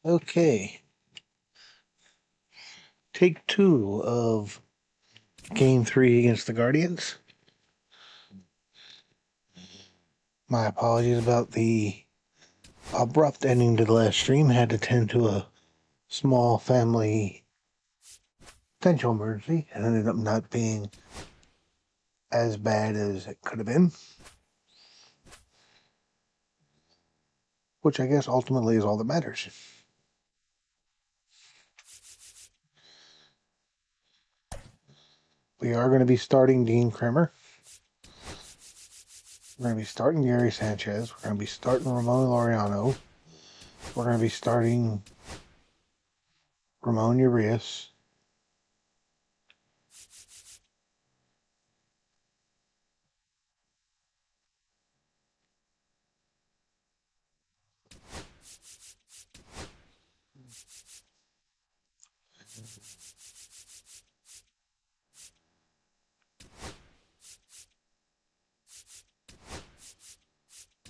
Okay, take two of game three against the Guardians. My apologies about the abrupt ending to the last stream. Had to tend to a small family potential emergency. It ended up not being as bad as it could have been, which I guess ultimately is all that matters. We are going to be starting Dean Kramer. We're going to be starting Gary Sanchez. We're going to be starting Ramon Laureano. We're going to be starting Ramon Urias.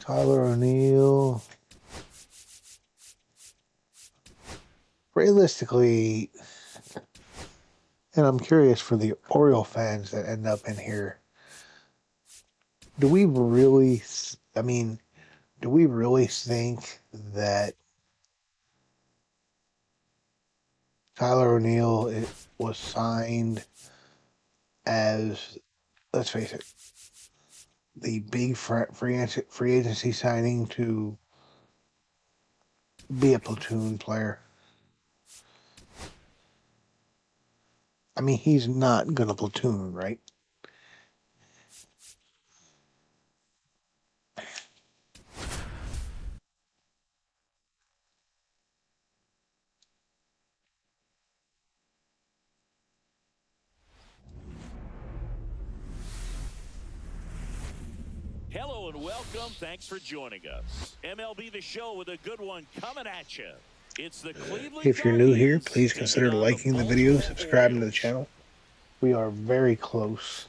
Tyler O'Neill. Realistically, and I'm curious for the Oriole fans that end up in here, do we really think that Tyler O'Neill was signed as, let's face it, the big free agency signing to be a platoon player? I mean, he's not gonna platoon, right? Hello and welcome. Thanks for joining us. MLB The Show with a good one coming at you. It's the Cleveland If you're new here, Guardians please consider taking on liking the video, subscribing to the channel. We are very close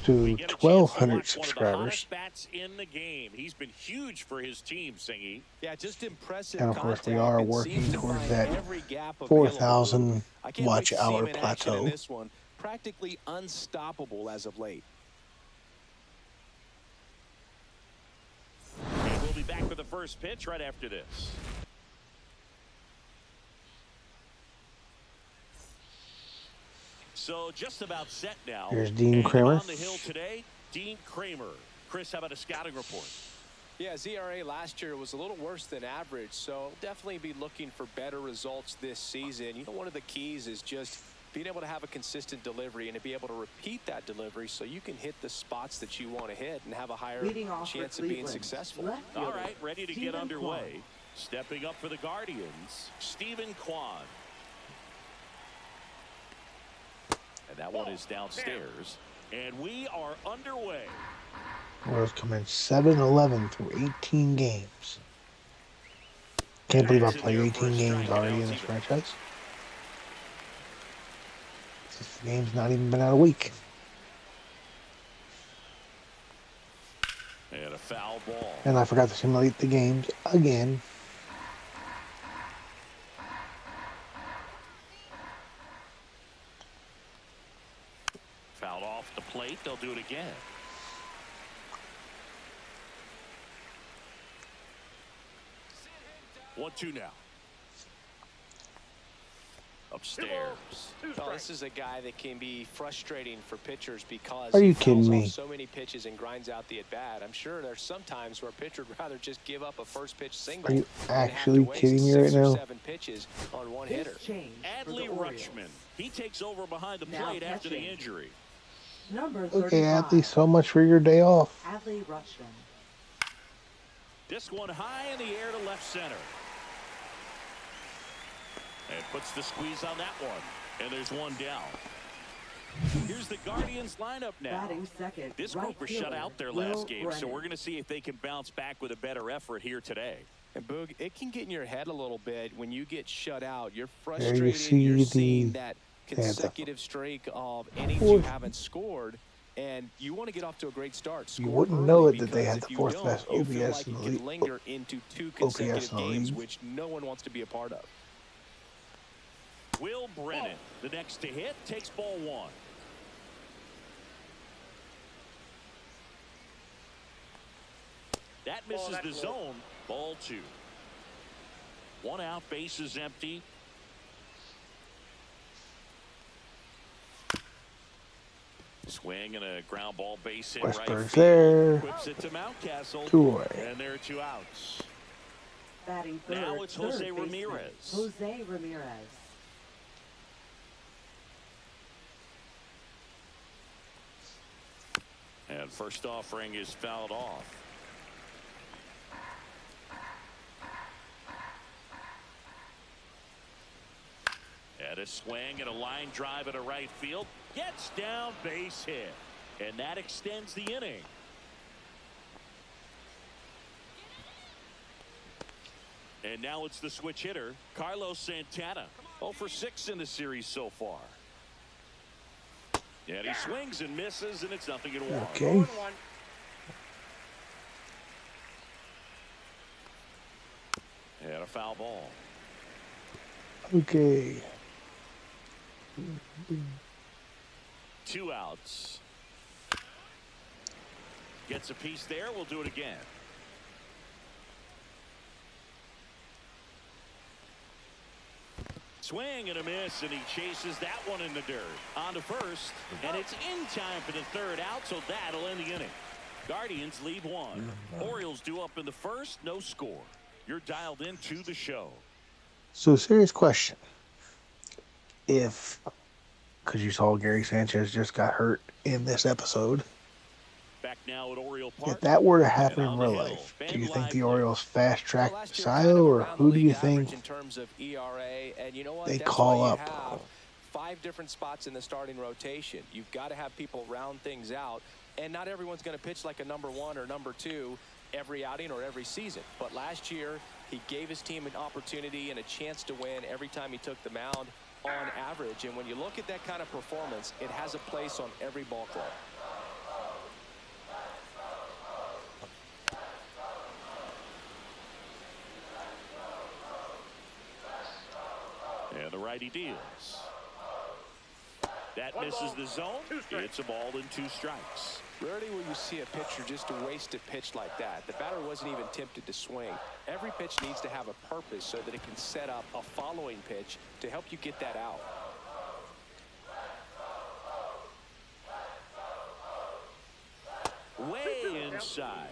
to 1,200 subscribers. Bats in the game. He's been huge for his team, Singy. Yeah, just impressive. And of course, we are working towards that 4,000 watch hour plateau. This one, practically unstoppable as of late. And we'll be back for the first pitch right after this. So just about set now. Here's Dean Kramer. On the hill today, Dean Kramer. Chris, how about a scouting report? Yeah, ZRA last year was a little worse than average, so definitely be looking for better results this season. You know, one of the keys is just being able to have a consistent delivery and to be able to repeat that delivery so you can hit the spots that you want to hit and have a higher chance of being successul. All right, ready to get underway. Stepping up for the Guardians, Stephen Kwan. And that one is downstairs. And we are underway. Orioles come in 7-11 through 18 games. Can't believe I played 18 games already in this franchise. This game's not even been out a week. And a foul ball. And I forgot to simulate the games again. Fouled off the plate. They'll do it again. One-two now. Upstairs. Well, this is a guy that can be frustrating for pitchers because Are you he kidding fouls me? off so many pitches and grinds out the at-bat. I'm sure there's some times where a pitcher would rather just give up a first pitch single. Are you than have actually to waste kidding me right 6 or now? 7 pitches on one hitter. Adley Rutschman. He takes over behind the plate after the injury. Number 35. Okay, Adley, so much for your day off. Adley Rutschman. This one high in the air to left center. And puts the squeeze on that one. And there's one down. Here's the Guardians lineup now. Batting second. This right group was shut fielder, out their Will last game, so Brennan. we're going to see if they can bounce back with a better effort here today. And Boog, it can get in your head a little bit when you get shut out. You're There frustrated. you see You're the seeing that consecutive streak of innings you haven't scored. And you want to get off to a great start. You Score wouldn't early, know it that they because had if the you fourth don't, best you feel OPS like in you the can league. linger into 2 OPS consecutive in the games, league. which no one wants to be a part of. Will Brennan, the next to hit, takes ball 1. That misses the zone. Ball 2. 1 out, bases empty. Swing and a ground ball, base hit right Westberg's field. there. Whips it to Mountcastle. 2 away. And there are 2 outs. Batting third. Now it's Jose third baseman, Ramirez. Jose Ramirez. And first offering is fouled off. And a swing and a line drive at a right field. Gets down, base hit. And that extends the inning. And now it's the switch hitter, Carlos Santana. 0 for 6 in the series so far. And he swings and misses, and it's 0-1. Okay. And a foul ball. Okay. 2 outs. Gets a piece there. We'll do it again. Swing and a miss, and he chases that one in the dirt. On to first, and it's in time for the 3rd out, so that'll end the inning. Guardians lead 1. Orioles due up in the first, no score. You're dialed into the show. So, serious question. Because you saw Gary Sanchez just got hurt in this episode. Back now at Oriole Park. If that were to happen And in on real the hill, life, Ben do you think the Lively. Orioles fast track Well, last year, Sio, kind of or around who the do you league average think in terms of ERA, and you know what? they That's call why you up? have 5 different spots in the starting rotation. You've got to have people round things out, and not everyone's going to pitch like a number 1 or number 2 every outing or every season. But last year, he gave his team an opportunity and a chance to win every time he took the mound on average. And when you look at that kind of performance, it has a place on every ball club. And the righty deals. That misses the zone. It's a ball and 2 strikes. Rarely will you see a pitcher just waste a pitch like that. The batter wasn't even tempted to swing. Every pitch needs to have a purpose so that it can set up a following pitch to help you get that out. Way inside.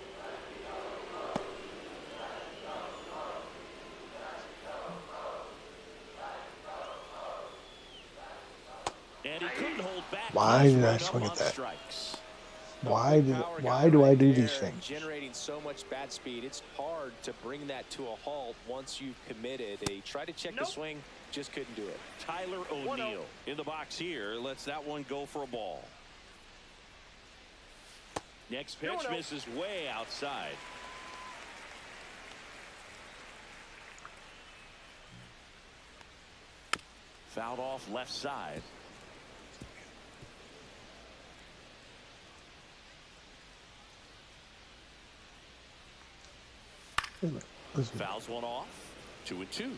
And he couldn't hold back. Why He's did I right swing up at on that? strikes. Why do Power why guy do I right do there, these things? generating so much bat speed, it's hard to bring that to a halt once you've committed. He tried to check the swing, just couldn't do it. Tyler O'Neill in the box here lets that one go for a ball. Next pitch misses way outside. Fouled off left side. Listen, Fouls one off. 2-2.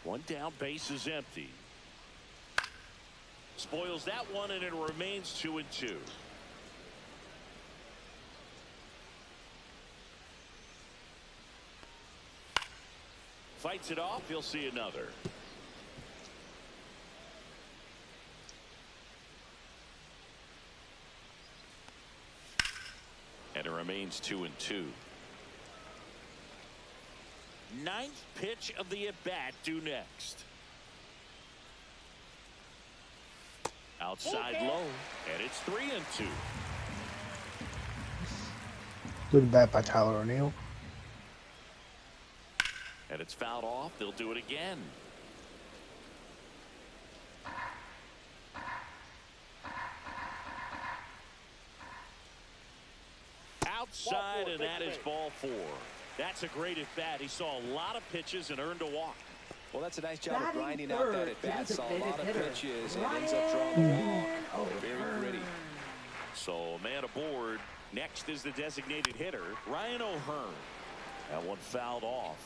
One down, base is empty. Spoils that one, and it remains 2-2. Fights it off. He'll see another. And it remains 2-2. 9th pitch of the at-bat due next. Outside low, and it's 3-2. good bat by Tyler O'Neill. And it's fouled off. They'll do it again. outside, and that is ball 4. That's a great at bat. He saw a lot of pitches and earned a walk. Well, that's a nice job of Batting grinding out third that at bat. Saw a lot of hitter, pitches and ends up drawing the walk. Very gritty. So a man aboard. Next is the designated hitter, Ryan O'Hearn. That one fouled off.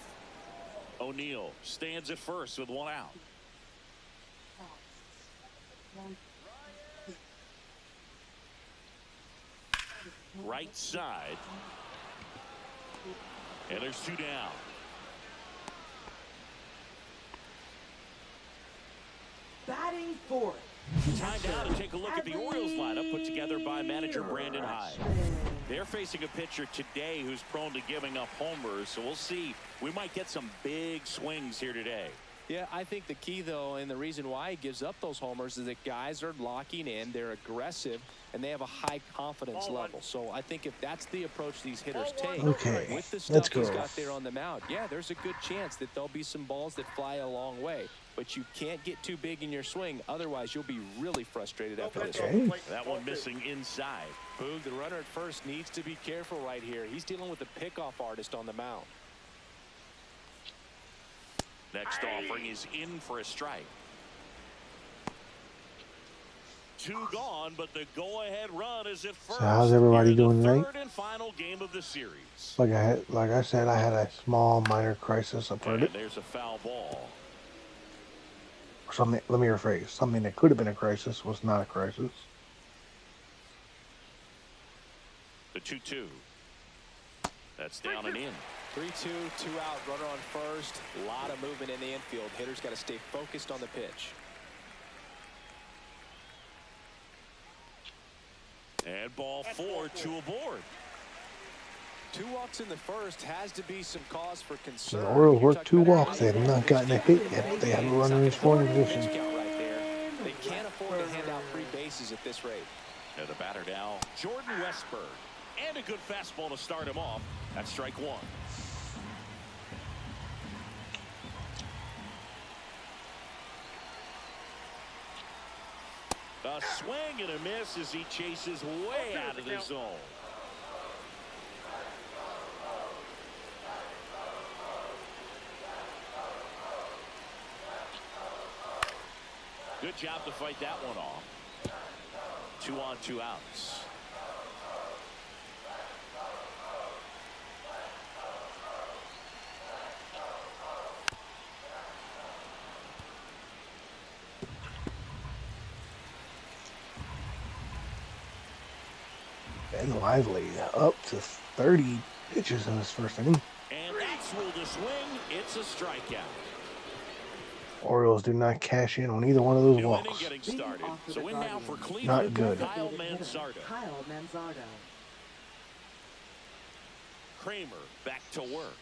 O'Neill stands at first with 1 out. Right side. And there's 2 down. Batting fourth. Time now to take a look at the Orioles lineup put together by manager Brandon Hyde. They're facing a pitcher today who's prone to giving up homers, so we'll see. We might get some big swings here today. Yeah, I think the key, though, and the reason why he gives up those homers is that guys are locking in, they're aggressive, and they have a high confidence level. So I think if that's the approach these hitters take, Okay, with the let's stuff he's go. got there on the mound, yeah, there's a good chance that there'll be some balls that fly a long way. But you can't get too big in your swing, otherwise you'll be really frustrated after this one. That one missing inside. Boog, the runner at first needs to be careful right here. He's dealing with a pickoff artist on the mound. Next offering is in for a strike. 2 gone, but the go-ahead run is at first. So how's everybody Here in doing the tonight? third and final game of the series. Like I said, I had a small minor crisis. I've heard And it. there's a foul ball. Something. Let me rephrase. Something that could have been a crisis was not a crisis. The 2-2. That's down and in. 3-2, 2 out, runner on first. A lot of movement in the infield. Hitters got to stay focused on the pitch. And ball 4, 2 aboard. 2 walks in the first has to be some cause for So concern. the Orioles You're worked talking 2 about walks. They have not gotten a hit yet, but they have a runner in scoring position. pitch count right there. They can't afford to hand out 3 bases at this rate. And the batter now, Jordan Westberg. And a good fastball to start him off. That's strike 1. A swing and a miss as he chases way out of the zone. Good job to fight that one off. 2 on, 2 outs. Ben Lively up to 30 pitches in his first inning. And that's ruled a swing. It's a strikeout. Orioles do not cash in on either one of those New inning walks. getting started. So in now for Cleveland. Not good. Kyle Manzardo. Kyle Manzardo. Kramer back to work.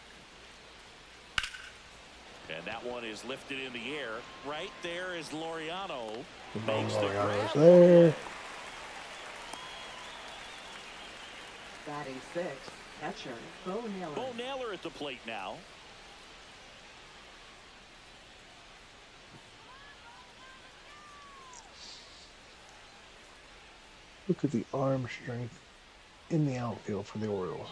And that one is lifted in the air. Right there is Laureano. Makes the Laureano's grab. there. Batting sixth, catcher Bo Naylor. Bo Naylor at the plate now. Look at the arm strength in the outfield for the Orioles.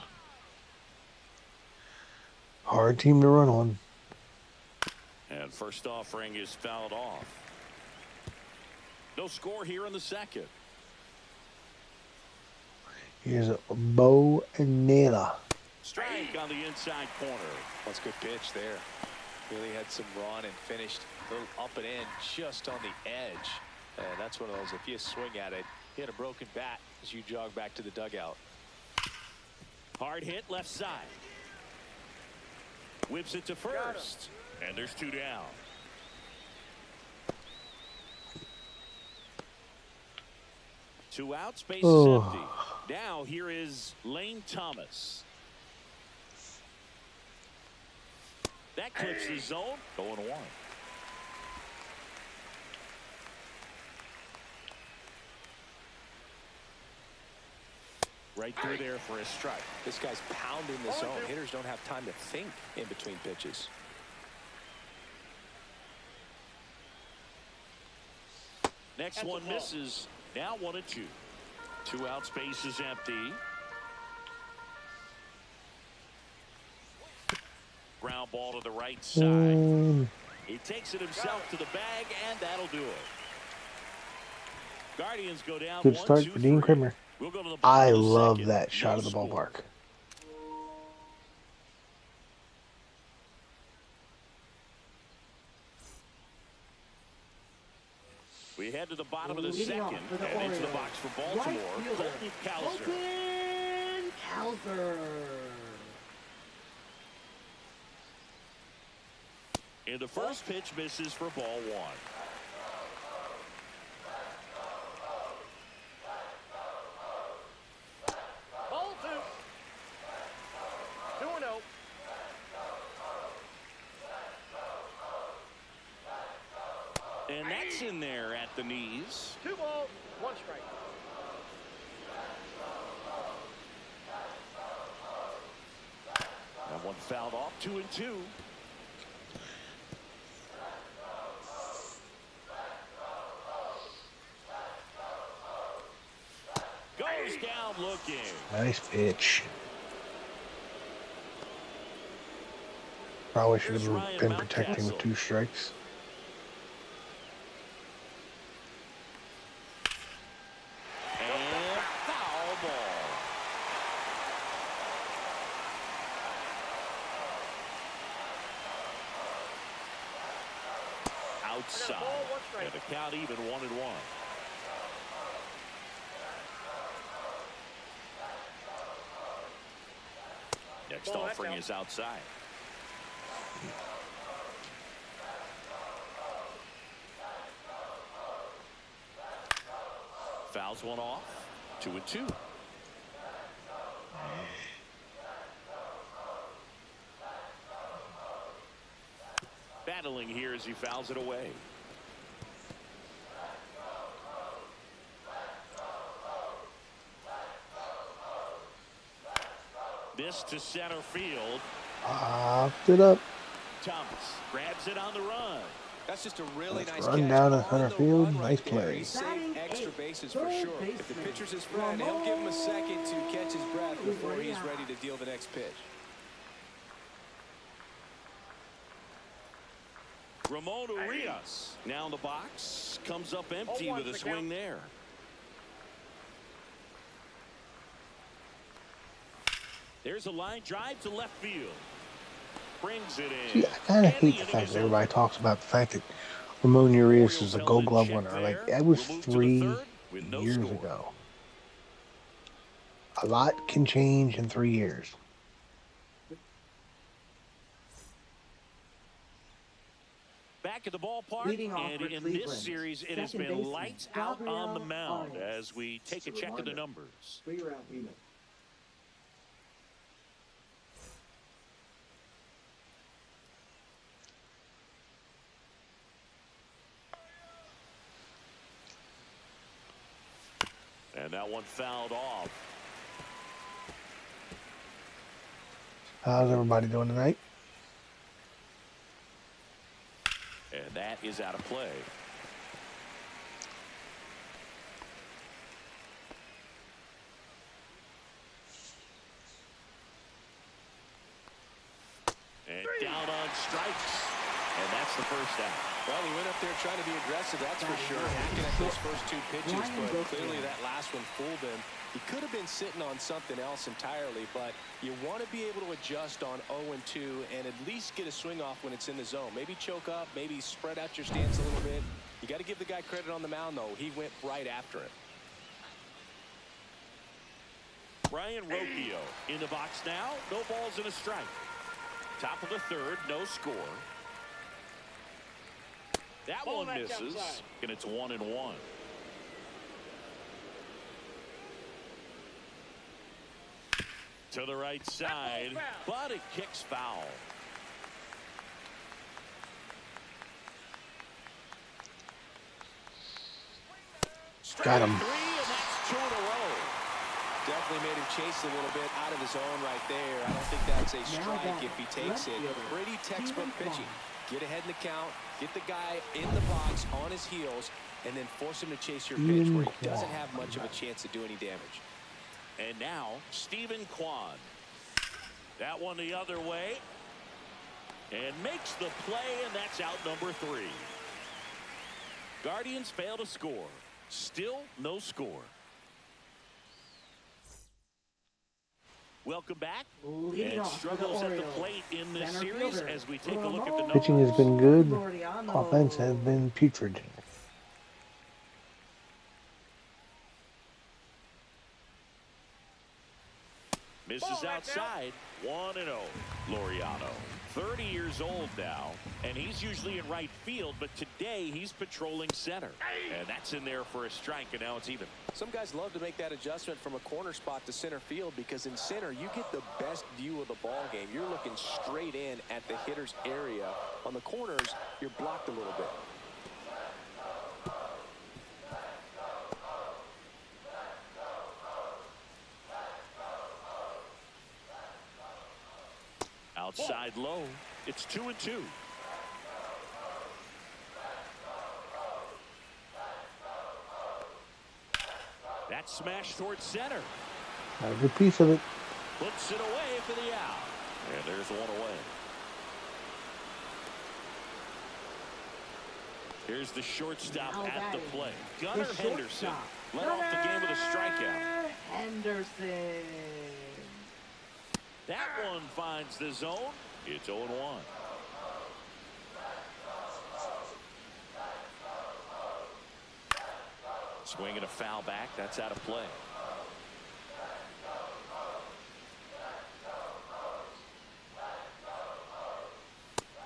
Hard team to run on. And first offering is fouled off. No score here in the second. Here's a Bo Naylor. Strike on the inside corner. That's a good pitch there. Really had some run and finished a little up and in just on the edge. And that's one of those, if you swing at it, hit a broken bat as you jog back to the dugout. Hard hit left side. Whips it to first. And there's 2 down. Two outs, base is empty. Now here is Lane Thomas. That clips the zone. Going 1. Right through there for a strike. This guy's pounding the zone. Hitters don't have time to think in between pitches. Next one misses. Now 1-2. 2 outs, base is empty. Ground ball to the right side. He takes it himself to the bag, and that'll do it. Guardians go down Good 1, start 2, for Dean 3. Krimmer. We'll go to the I bottom of the love second. that shot No of the score. ballpark. We head to the bottom of the Leading off second for the and into the Orioles, box for Baltimore. right fielder, Colton Cowser. Colton Cowser. And the first pitch misses for ball 1. Ball 2. 2-0. And that's in there at the knees. 2 balls, 1 strike. That one fouled off. 2-2. Goes down looking. Nice pitch. Probably should Here's have Ryan been protecting with Mountcastle. 2 strikes. And foul ball. Outside. And the count even 1-1. Next offering is outside. Fouls one off. 2-2. Battling here as he fouls it away. This to center field. Popped it up. Thomas grabs it on the run. That's just a really Nice nice run catch down to on center the field. run Nice right there. play. He saved extra bases for Third sure. If the baseman, pitcher's his friend, he'll give him a second to catch his breath before he's ready to deal the next pitch. Ramon Urias now in the box. Comes up empty with a swing there. There's a line drive to left field. Brings it in. See, I kind of hate the fact that everybody talks about the fact that Ramon Urias is a Gold Glove winner. Like, that was 3 years ago. A lot can change in 3 years. Back at the ballpark, Leading off and for in Cleveland, this series, it has second been baseman, lights out on the Gabriel mound Arias. as we take a check of the numbers. 3-round unit. And that one fouled off. How's everybody doing tonight? And that is out of play. And down on strikes. And that's the first out. Well, he went up there trying to be aggressive, that's for sure, hacking at those first 2 pitches, but clearly that last one fooled him. He could have been sitting on something else entirely, but you want to be able to adjust on 0-2 and at least get a swing off when it's in the zone. Maybe choke up, maybe spread out your stance a little bit. You got to give the guy credit on the mound, though. He went right after it. Brian Rocchio in the box now. No balls and a strike. Top of the third, no score. That one misses, and it's 1-1. To the right side, but it kicks foul. Got him. 3, and that's 2 in a row. Definitely made him chase a little bit out of his own right there. I don't think that's a strike if he takes it. Pretty textbook pitching. Get ahead in the count, get the guy in the box on his heels, and then force him to chase your pitch where he doesn't have much of a chance to do any damage. And now, Stephen Kwan. That one the other way. And makes the play, and that's out number 3. Guardians fail to score. Still no score. Welcome back. Leading And off for the struggles at the Orioles, plate in this center series fielder, as we take a look at the numbers. Pitching has been good. Laureano. Offense has been putrid. Misses outside. 1-0. Laureano. 30 years old now, and he's usually in right field, but today he's patrolling center. And that's in there for a strike, and now it's even. Some guys love to make that adjustment from a corner spot to center field because in center you get the best view of the ball game. You're looking straight in at the hitter's area. On the corners, you're blocked a little bit. Outside low. It's 2-2. That's smashed towards center. A good piece of it. Puts it away for the out. And there's one away. Here's the shortstop Now at the batting, plate. the Gunnar Henderson shortstop, led off the game with a strikeout. Henderson. That one finds the zone. It's 0-1. Swinging a foul back. That's out of play.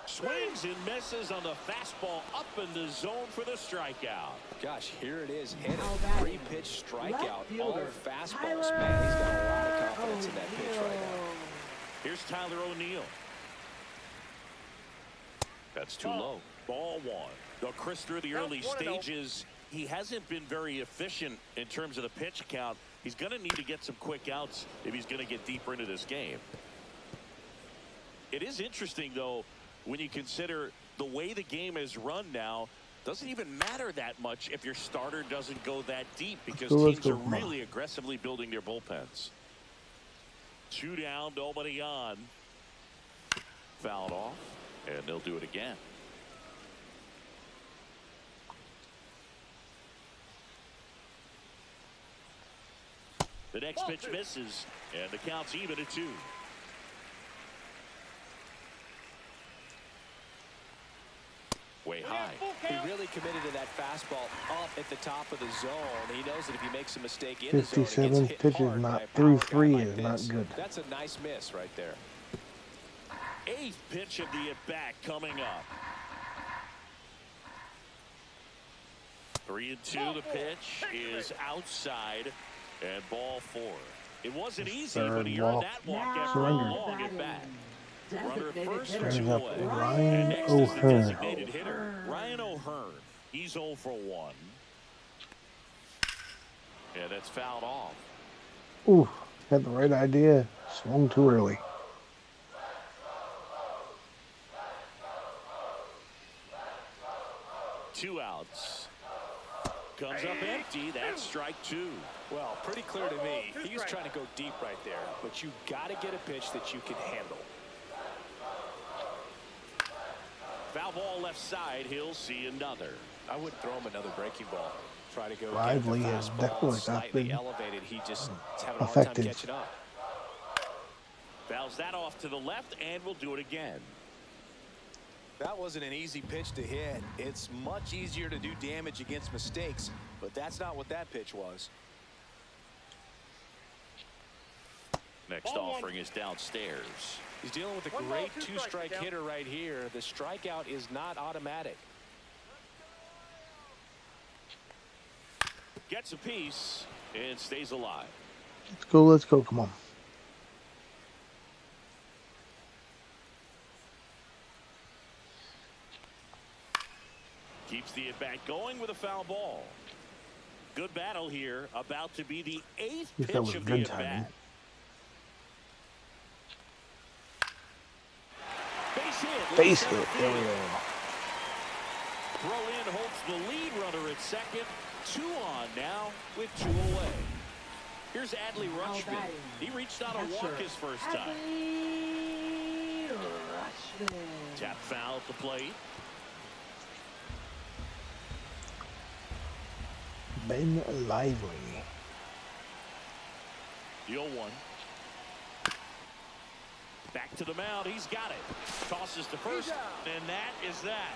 Swings and misses on the fastball up in the zone for the strikeout. Gosh, here it is. Hit Now it. batting, 3-pitch left strikeout. All fielder, fastballs. Tyler Man, he's got a lot of confidence in that pitch right now. Here's Tyler O'Neill. That's too low. Ball 1. Though Chris, through the early stages, he hasn't been very efficient in terms of the pitch count. He's going to need to get some quick outs if he's going to get deeper into this game. It is interesting, though, when you consider the way the game is run now. Doesn't even matter that much if your starter doesn't go that deep because teams are really aggressively building their bullpens. 2 down, nobody on. Fouled off, and they'll do it again. The next pitch misses, and the count's even at 2. Way high. He really committed to that fastball up at the top of the zone. He knows that if he makes a mistake in the zone, it 57 gets hit pitches, hard by not a through power guy 3 like is this. not good. That's a nice miss right there. 8th pitch of the at-bat coming up. 3-2. The pitch is outside, and ball 4. It wasn't easy, but he earned that walk after a long at-bat. Runner at first, 2 away. Ryan And next is the O'Hearn. designated hitter, Ryan O'Hearn. He's 0 for 1. And that's fouled off. Ooh, had the right idea. Swung too early. Two outs. Comes up empty. That's strike 2. Well, pretty clear to me. He was trying to go deep right there, but you got to get a pitch that you can handle. Foul ball left side. He'll see another. I wouldn't throw him another breaking ball. Try to go Lively get the has fastball definitely not slightly been elevated. He just is having a hard time effective. catching up. Fouls that off to the left, and we'll do it again. That wasn't an easy pitch to hit. It's much easier to do damage against mistakes, but that's not what that pitch was. Next offering is downstairs. He's dealing with a great two-strike hitter right here. The strikeout is not automatic. Gets a piece and stays alive. Let's go, come on. Keeps the at-bat going with a foul ball. Good battle here. About to be the 8th If that was pitch of good the timing. at-bat. Base hit. There we go. Throw in holds the lead runner at second. 2 on now with 2 away. Here's Adley Rutschman. He reached out a walk his first time. Adley Rutschman. Tap foul at the plate. Ben Lively. The 0-1. Back to the mound. He's got it. Tosses to first. And that is that.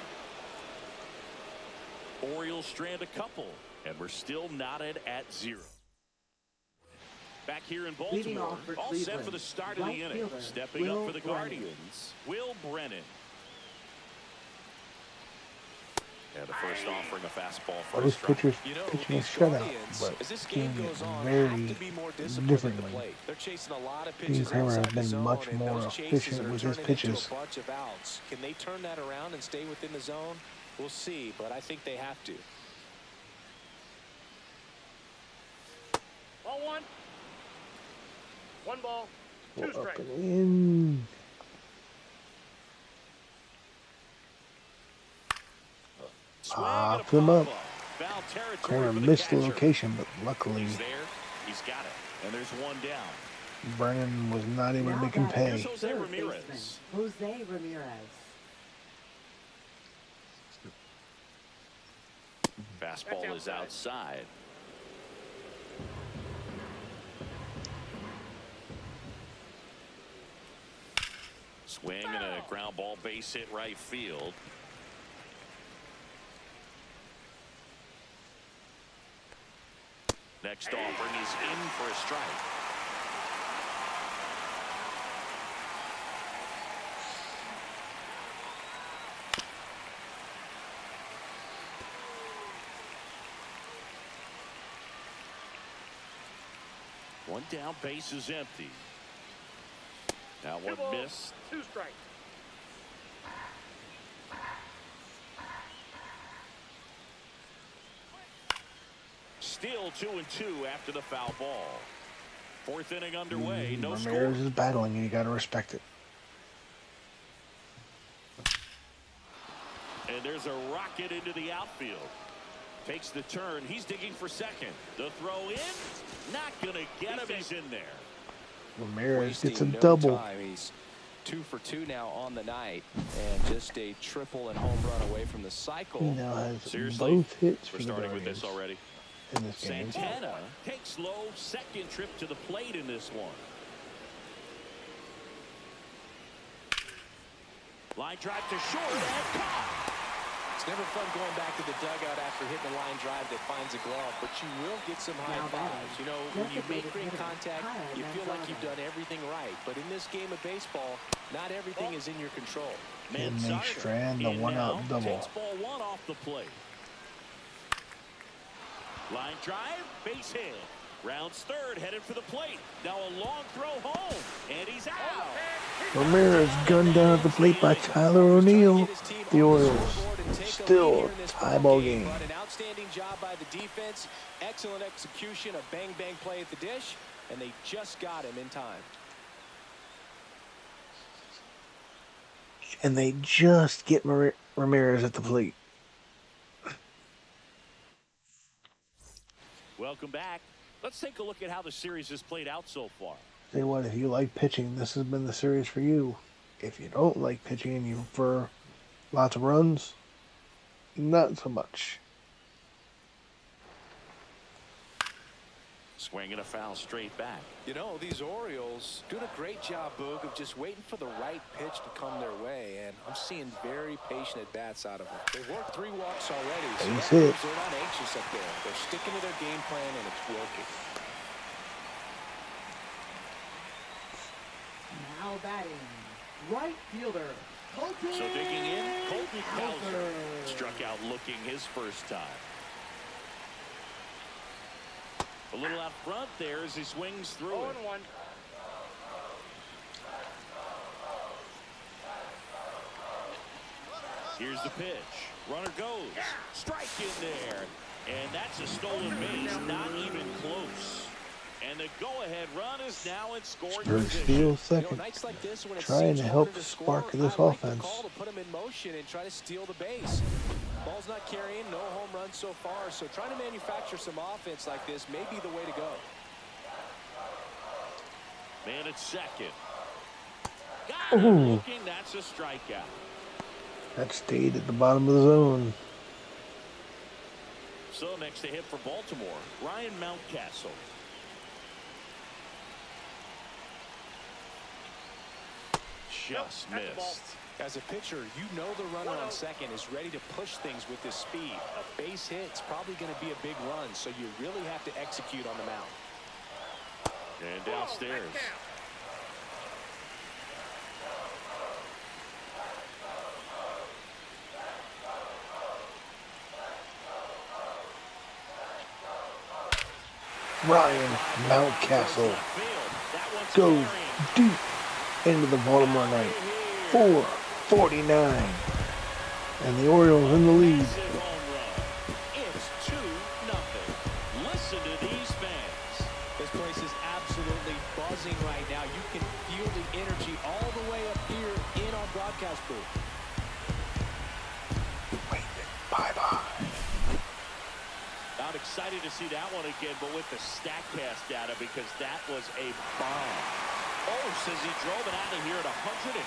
Orioles strand a couple. And we're still knotted at 0. Back here in Leading Baltimore. off for All set Cleveland, for the start of the right inning. fielder, Stepping Will up for the Brennan. Guardians. Will Brennan. And the first offering a fastball for a Those strike. pitchers You know, pitching a these shutout, Guardians, but as this game doing it goes on, very have to be more disciplined at the differently. plate. They're chasing a lot of Dean pitches Kramer has outside the been zone, much and more those chases efficient are with his turning into pitches. a bunch of outs. Can they turn that around and stay within the zone? We'll see, but I think they have to. 0-1. 1 ball, 2 Up strikes. and in. Swing and a Popped him up. pop-up. Foul territory Kramer for the missed the catcher. location, but luckily He's there. He's got it. And there's one down. Brennan was not able to Now make him batting pay. Here's Jose third Ramirez. baseman, Jose Ramirez. Fastball is outside. Swing and a ground ball, base hit right field. Next offering is in for a strike. One down, base is empty. Now 2 one balls, missed. 2 strikes. Still 2-2 after the foul ball. Fourth inning underway. No score. Ramirez is battling, and you got to respect it. And there's a rocket into the outfield. Takes the turn. He's digging for second. The throw in. Not going to get him. He's in there. Ramirez gets a Wasting no double. time. He's 2 for 2 now on the night, and just a triple and home run away from the cycle. He now has Seriously? both hits for We're the starting with Guardians this already. in this game. Santana takes low. Second trip to the plate in this one. Line drive to short and caught. It's never fun going back to the dugout after hitting a line drive that finds a glove, but you will get some high Now fives. batting, You know, when you make designated great hitter, contact, Kyle you feel like you've Manzardo. done everything right. But in this game of baseball, not everything is in your control. Can they Manzardo strand the in one-out now, double? takes ball 1 off the plate. Line drive, base hit. Rounds third, headed for the plate. Now a long throw home, and he's out. Ramirez gunned down at the plate by Tyler O'Neill. The Orioles still tie ball game. But an outstanding job by the defense, excellent execution, a bang-bang play at the dish, and they just got him in time. And they just get Ramirez at the plate. Welcome back. Let's take a look at how the series has played out so far. Say what, if you like pitching, this has been the series for you. If you don't like pitching and you prefer lots of runs, not so much. Swing and a foul straight back. You know, these Orioles doing a great job, Boog, of just waiting for the right pitch to come their way, and I'm seeing very patient at-bats out of them. They've worked 3 walks already, so Base that hit. means they're not anxious up there. They're sticking to their game plan, and it's working. Now batting, right fielder, Colton. So digging in, Colton Cowser Cowser. struck out looking his first time. A little out front there as he swings through it. 0-1. Here's the pitch. Runner goes. Strike in there. And that's a stolen base. Not even close. And the go-ahead run is now in scoring Spurs position. steals You know, second. nights like this, when it Trying seems to help harder to spark score, this I like offense. the call to put them in motion and try to steal the base. Ball's not carrying, no home runs so far, so trying to manufacture some offense like this may be the way to go. Man at second. Got him looking. That's a strikeout. That stayed at the bottom of the zone. So next to hit for Baltimore, Ryan Mountcastle. Just Nope, that's the ball. missed. As a pitcher, you know the runner on second is ready to push things with his speed. A base hit's probably going to be a big run, so you really have to execute on the mound. And downstairs. Ryan Mountcastle goes deep into the Baltimore night. 449. And the Orioles in the lead. It's 2-0. Listen to these fans. This place is absolutely buzzing right now. You can feel the energy all the way up here in our broadcast booth. Wait, bye-bye. I'm excited to see that one again, but with the StatCast data, because that was a bomb. Oh, says he drove it out of here at 115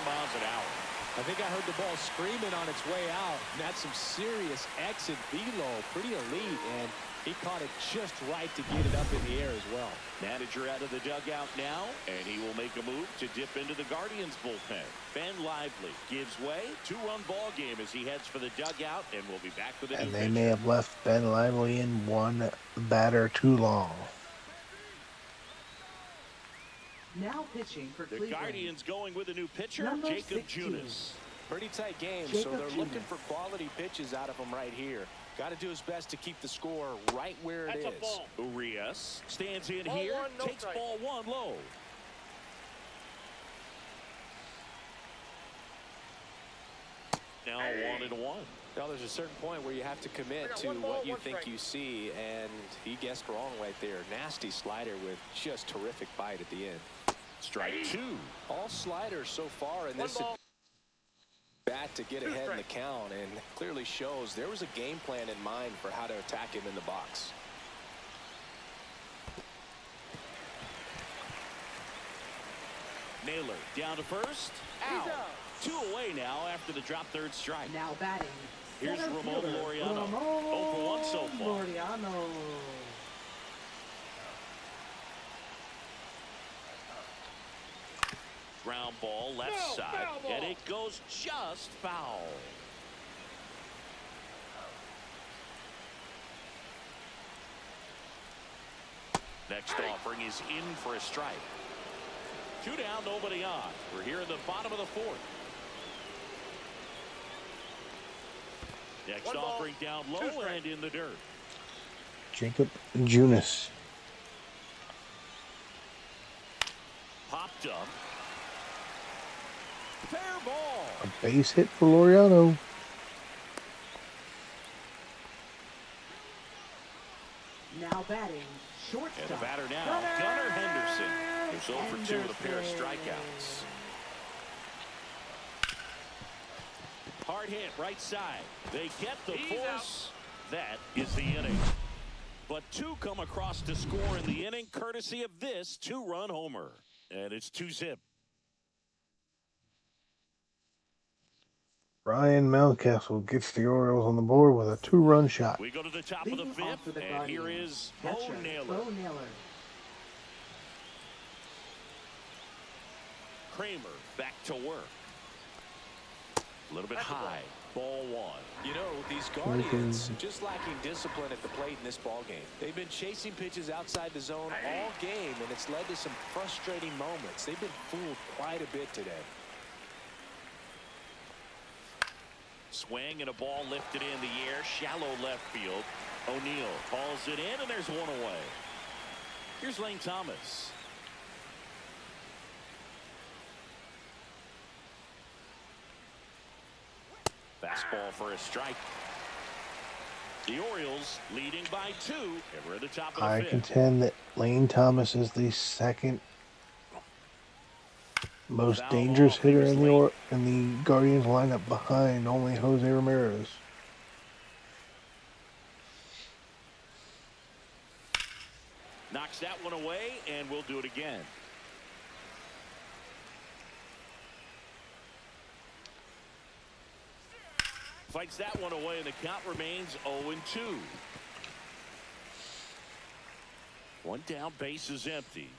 miles an hour. I think I heard the ball screaming on its way out. And that's some serious exit velo, pretty elite, and he caught it just right to get it up in the air as well. Manager out of the dugout now, and he will make a move to dip into the Guardians bullpen. Ben Lively gives way. 2-run ball game as he heads for the dugout, and we'll be back with a new And they pitcher. may have left Ben Lively in one batter too long. Now pitching for The Cleveland. Guardians going with a new pitcher, Number Jacob 16. Junis. Pretty tight game, so Jacob they're looking Junis. for quality pitches out of him right here. Got to do his best to keep the score right where it That's a is. ball. Urias stands in Ball here, one, no takes strike. ball one low. Now 1-1. Now, there's a certain point where you have to I commit got to one ball, what you one think strike. you see, and he guessed wrong right there. Nasty slider with just terrific bite at the end. Strike 2. All sliders so far in One this ball. bat to get ahead in the count, and clearly shows there was a game plan in mind for how to attack him in the box. Naylor down to first. Out. 2 away now after the drop third strike. Now batting. Here's center Ramon fielder, Laureano. Ramon 0 for 1 so far. Laureano. Ground ball left No, side. foul ball. And it goes just foul. Next offering is in for a strike. 2 down, nobody on. We're here in the bottom of the 4th. Next One ball, offering down 2 low strikes. and in the dirt. Jacob Junis. Popped up. Fair ball. A base hit for Laureano. Now batting. And Shortstop. the batter now, Gunnar Henderson, who's 0 for 2 with a pair of strikeouts. Hard hit right side. They get the He's force. That is the inning. But 2 come across to score in the inning, courtesy of this 2-run homer. And it's 2-zip. Ryan Mountcastle gets the Orioles on the board with a 2-run shot. We go to the top of the Leading off for 5th, the and here Guardians. is Catcher, Bo Naylor. Bo Naylor. Kramer back to work. A little bit high. Ball 1. You know, these Guardians just lacking discipline at the plate in this ball game. They've been chasing pitches outside the zone all game, and it's led to some frustrating moments. They've been fooled quite a bit today. Swing and a ball lifted in the air, shallow left field. O'Neill calls it in, and there's 1 away. Here's Lane Thomas. Fastball for a strike. The Orioles leading by 2, and we're at the top of the I 5th. contend that Lane Thomas is the second most Foul dangerous ball, hitter in previously. the Guardians lineup behind only Jose Ramirez. Knocks that one away, and we'll do it again. Fights that one away, and the count remains 0-2. One down, base is empty.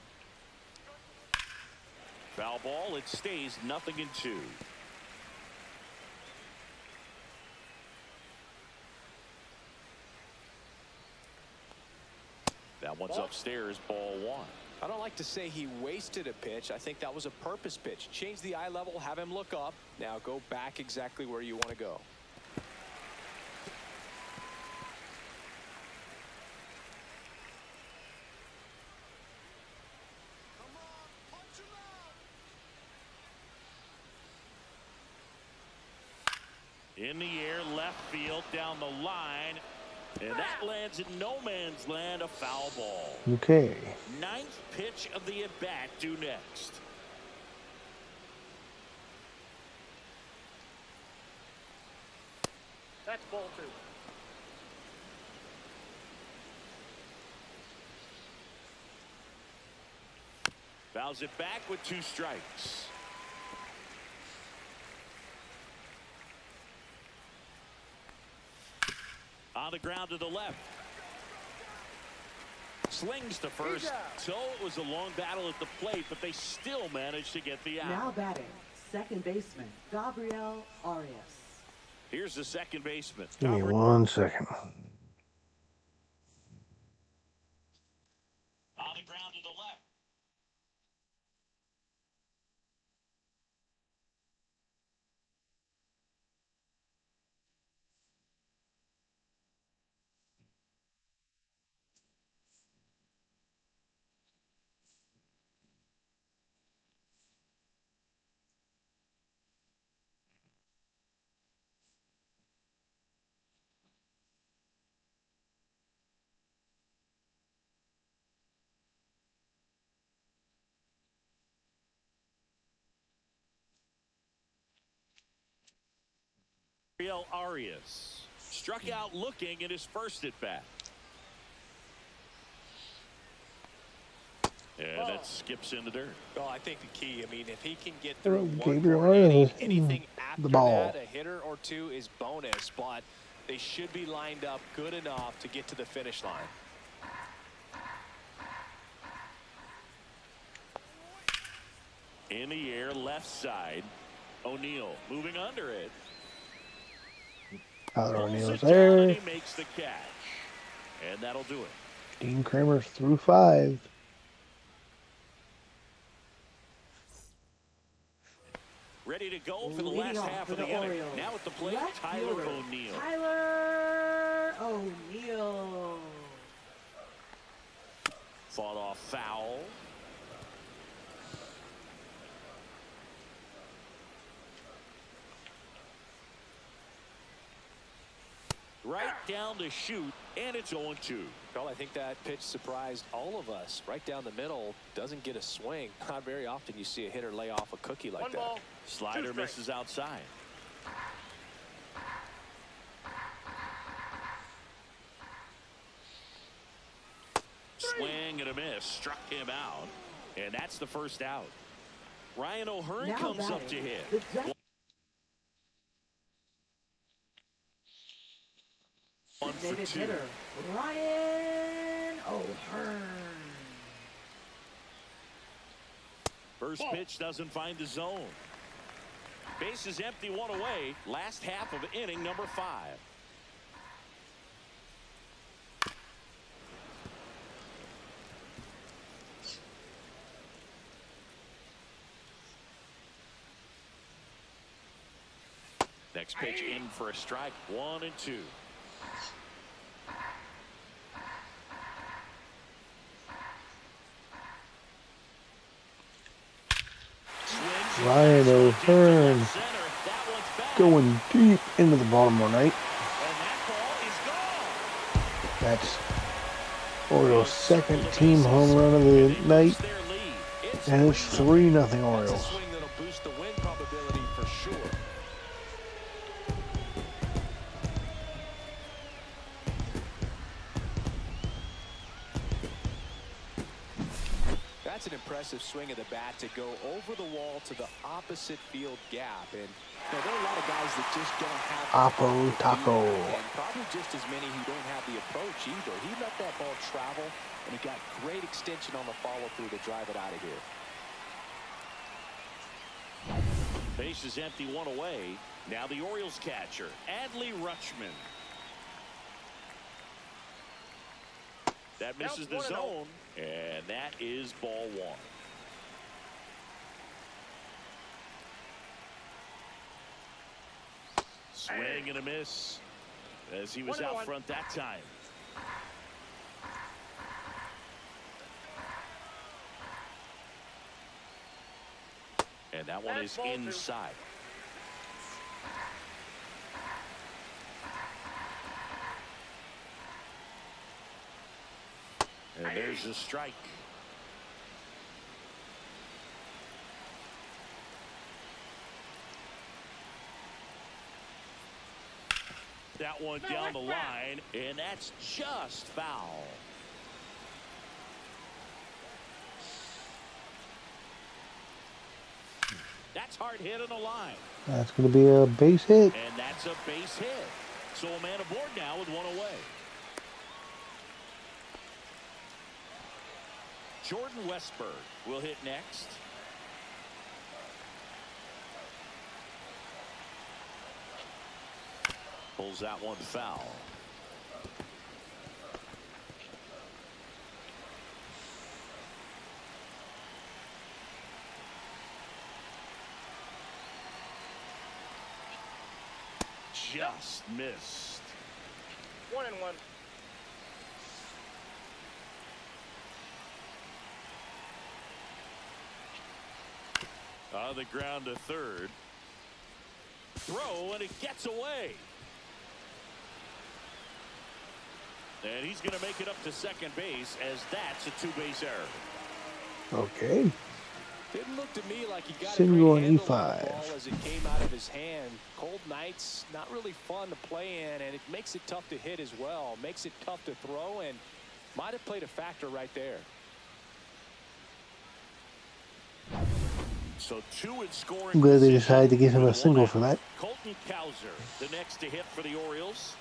Foul ball, it stays 0-2. That one's upstairs, ball 1. I don't like to say he wasted a pitch. I think that was a purpose pitch. Change the eye level, have him look up. Now go back exactly where you want to go. In the air, left field, down the line. And that lands in no man's land, a foul ball. Okay. 9th pitch of the at-bat due next. That's ball 2. Fouls it back with 2 strikes. On the ground to the left. Slings to first. So it was a long battle at the plate, but they still managed to get the out. Now batting, second baseman, Gabriel Arias. Here's the second baseman. Give me 1 second. On the ground to the left. Gabriel Arias struck out looking at his first at bat. And it skips in the dirt. Well, I think the key, I mean, if he can get through one Gabriel more inning, Arias, anything after the ball. that, a hitter or 2 is bonus, but they should be lined up good enough to get to the finish line. In the air, left side. O'Neill moving under it. Tyler Pulls O'Neill's it down, and there. he makes the catch. And that'll do it. Dean Kramer's through 5. Ready to go for the Leading last off half for of the the inning. Orioles, Now at the plate, left Tyler fielder, O'Neill. Tyler O'Neill. Fought off foul. Right down to shoot, and it's 0-2. Well, I think that pitch surprised all of us. Right down the middle, doesn't get a swing. Not very often you see a hitter lay off a cookie like 1 that. ball. Slider 2 strikes. misses outside. Swing and a miss. Struck him out. And that's the first out. Ryan O'Hearn Now comes up batting, to hit. the Jack- One for designated 2. hitter, Ryan O'Hearn. First pitch doesn't find the zone. Base is empty, 1 away. Last half of inning number 5. Next pitch in for a strike. 1-2. Ryan O'Hearn going deep into the Baltimore night. That's Orioles' second team home run of the night, and it's 3-0 That's a Orioles. swing that'll boost the win probability for sure. That's That's an impressive swing of the bat to go over the wall to the opposite field gap. And there are a lot of guys that just don't have the Oppo power to do Taco. that, and probably just as many who don't have the approach either. He let that ball travel, and he got great extension on the follow-through to drive it out of here. Base is empty, one away. Now the Orioles catcher, Adley Rutschman. That misses the zone, and that is ball one. Swing and a miss as he was out front that time. And that one is inside. And there's a strike. That one down the line, and that's just foul. That's hard hit on the line. That's going to be a base hit. And that's a base hit. So a man aboard now with one away. Jordan Westberg will hit next. Pulls that one foul. Just missed. 1-1. On the ground to third. Throw, and it gets away. And he's going to make it up to second base, as that's a two-base error. Okay. Didn't look to me like he got Single a on great handle on E5. the ball as it came out of his hand. Cold nights, not really fun to play in, and it makes it tough to hit as well. Makes it tough to throw, and might have played a factor right there. So two in scoring. I'm glad they position decided to give him a with single one for out. that. Colton Cowser, the next to hit for the Orioles.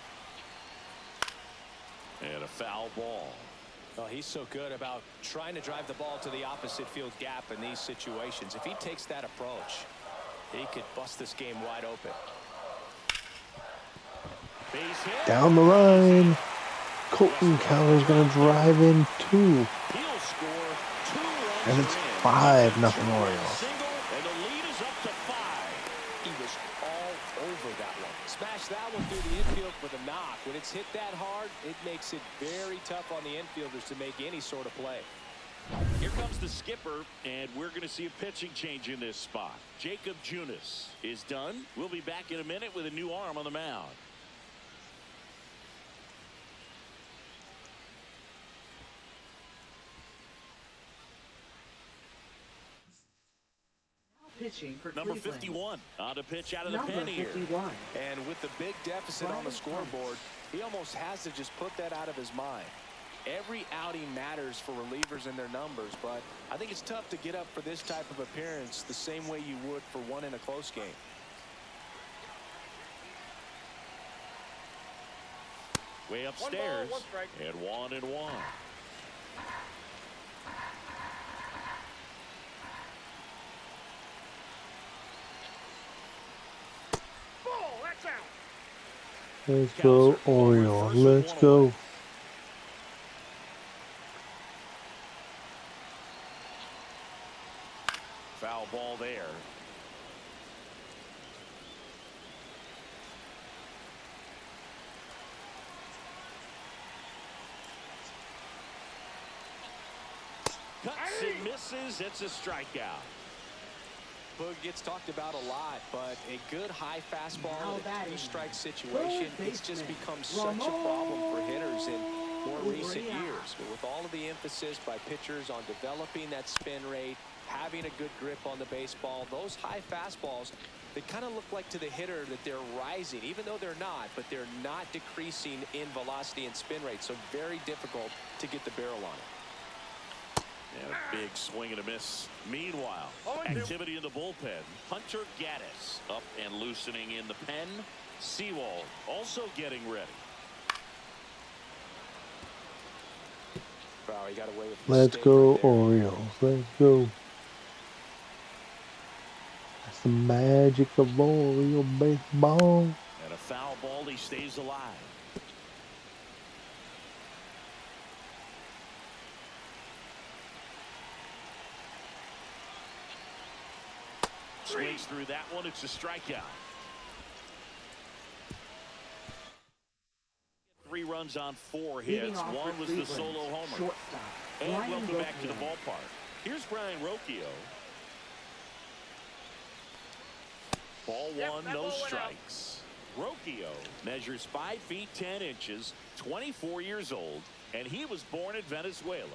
And a foul ball. Well, he's so good about trying to drive the ball to the opposite field gap in these situations. If he takes that approach, he could bust this game wide open. Base hit. Down the line. Colton Cowser's going to drive in two. He'll score 2 runs. And it's are in. 5-0 Orioles. Single, and the lead is up to 5. He was all over that one. Smash that one through the infield for the knock. When it's hit that hard, it makes it very tough on the infielders to make any sort of play. Here comes the skipper, and we're going to see a pitching change in this spot. Jacob Junis is done. We'll be back in a minute with a new arm on the mound. Pitching for Number Cleveland. 51 on to pitch out of the Number pen here. 51. And with the big deficit on the scoreboard, he almost has to just put that out of his mind. Every outing matters for relievers and their numbers, but I think it's tough to get up for this type of appearance the same way you would for one in a close game. Way upstairs. 1 strike. And 1-1. Ball, that's out. Let's go, Orioles. Let's go. Foul ball there. Cuts and misses. It's a strikeout. Boog gets talked about a lot, but a good high fastball Now in a batting. two-strike situation, it's just become such a problem for hitters in more recent years. But with all of the emphasis by pitchers on developing that spin rate, having a good grip on the baseball, those high fastballs, they kind of look like to the hitter that they're rising, even though they're not, but they're not decreasing in velocity and spin rate. So very difficult to get the barrel on it. And a big swing and a miss. Meanwhile, 0-2. activity in the bullpen. Hunter Gaddis up and loosening in the pen. Seawald also getting ready. Wow, he got away with a Let's mistake go right there. Orioles. Let's go. That's the magic of Oriole baseball. And a foul ball. He stays alive. Swings through that one. It's a strikeout. 3 runs on 4 Leading hits. off One for was the Cleveland, solo homer. shortstop, And Brian welcome back to the Rocchio. ballpark. Here's Brian Rocchio. Ball Yep, 1, that no ball went out. strikes. Rocchio measures 5 feet 10 inches, 24 years old, and he was born in Venezuela.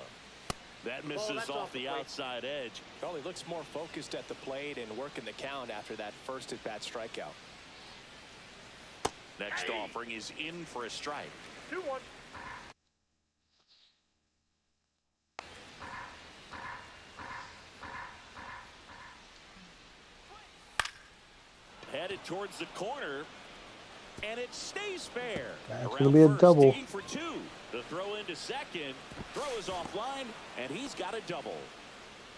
That misses that's off off the the plate. outside edge. Well, he looks more focused at the plate and working the count after that first at-bat strikeout. Next offering is in for a strike. 2-1. Headed towards the corner, and it stays fair. That's Around gonna be a first, double. digging for 2. The throw into second. Throw is offline, and he's got a double.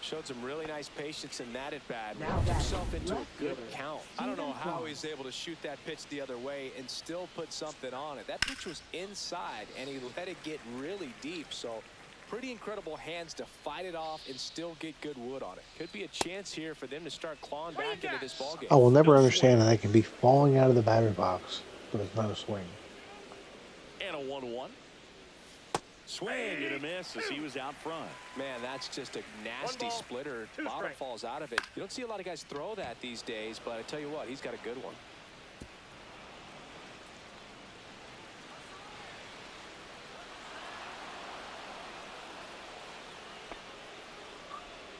Showed some really nice patience in that at-bat. Now Worked batting, himself into a left good fielder, count. I don't know Steven how Kwan. he's able to shoot that pitch the other way and still put something on it. That pitch was inside, and he let it get really deep. So pretty incredible hands to fight it off and still get good wood on it. Could be a chance here for them to start clawing back into this ballgame. I will never understand that they can be falling out of the battery box, but it's not a swing. And a 1-1. Swing and a miss as he was out front. Man, that's just a nasty 1 ball, splitter. 2 Bottom strikes. falls out of it. You don't see a lot of guys throw that these days, but I tell you what, he's got a good one.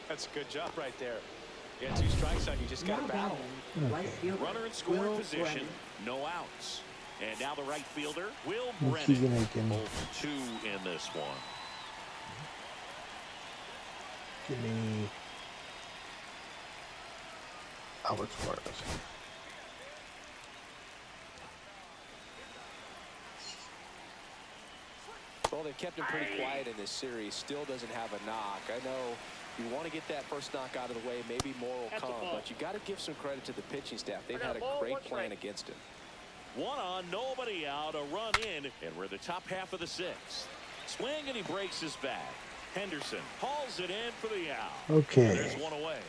That's a good job right there. You got 2 strikes on you, just got Now to battle. batting, right fielder, Runner in scoring Will position. Brennan. No outs. And now the right fielder, Will Keegan Brennan. Aiken. 0 for 2 in this one. Give me Alex Suarez. Well, they've kept him pretty quiet in this series. Still doesn't have a knock. I know you want to get that first knock out of the way. Maybe more will That's a come, ball. but you got to give some credit to the pitching staff. They've I got had a a ball, great 1 plan strike. against him. 1 on, nobody out, a run in, and we're the top half of the 6th. Swing, and he breaks his back. Henderson hauls it in for the out. Okay. There's 1 away.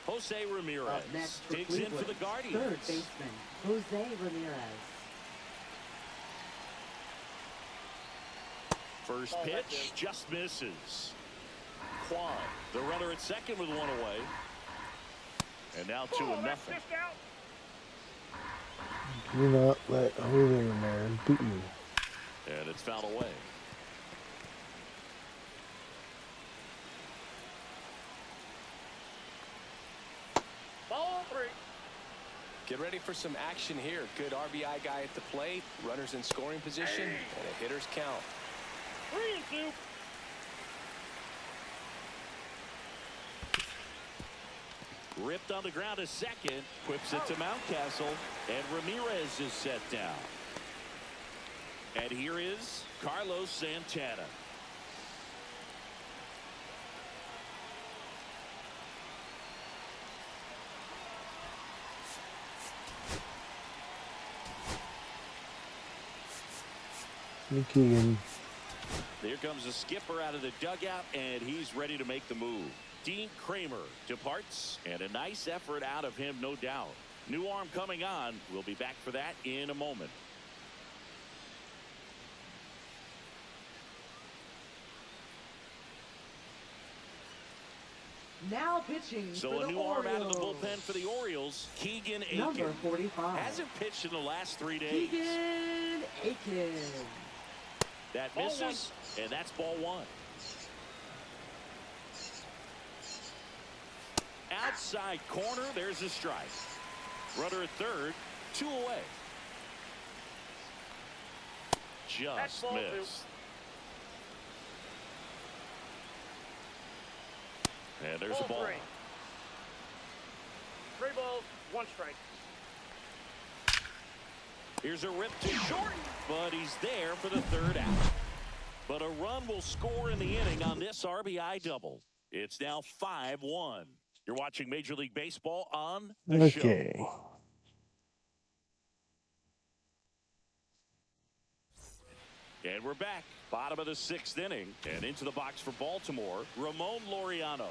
Jose Ramirez Up next for digs in for Cleveland, the third Guardians. baseman, Jose Ramirez. First Oh, that's pitch it. just misses. Kwan, the runner at second with 1 away. And now 2-0. That's fished out. Do not let Jose Ramirez beat you. And it's fouled away. Ball 3. Get ready for some action here. Good RBI guy at the plate. Runners in scoring position. And a hitter's count. 3-2. Ripped on the ground to second. Whips it to Mountcastle. And Ramirez is set down. And here is Carlos Santana. Keegan. Here comes the skipper out of the dugout, and he's ready to make the move. Dean Kramer departs, and a nice effort out of him, no doubt. New arm coming on. We'll be back for that in a moment. Now pitching So for a the new arm out of the Orioles. bullpen for the Orioles, Keegan Number Aiken. 45. Hasn't pitched in the last 3 days. Keegan Aiken. That Ball misses, and that's ball 1. Outside corner, there's a strike. Runner at third, 2 away. That's Just ball 2. missed. And there's a ball. 3. 3 balls, 1 strike. Here's a rip to short, but he's there for the 3rd out. But a run will score in the inning on this RBI double. It's now 5-1. You're watching Major League Baseball on the show. Okay. And we're back. Bottom of the 6th inning. And into the box for Baltimore, Ramon Laureano.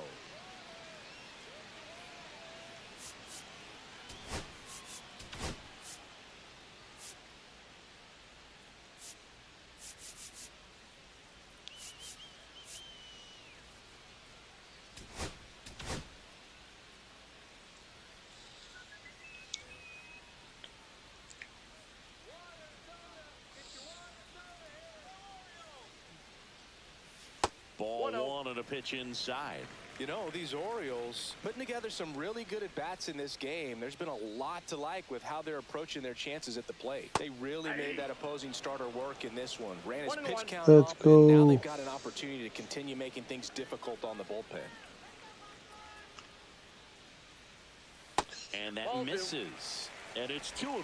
Ball 1 and a pitch inside. You know, these Orioles putting together some really good at-bats in this game. There's been a lot to like with how they're approaching their chances at the plate. They really made that opposing starter work in this one. Ran his pitch count Let's up, and now go. they've got an opportunity to continue making things difficult on the bullpen. And that misses. And it's 2-1.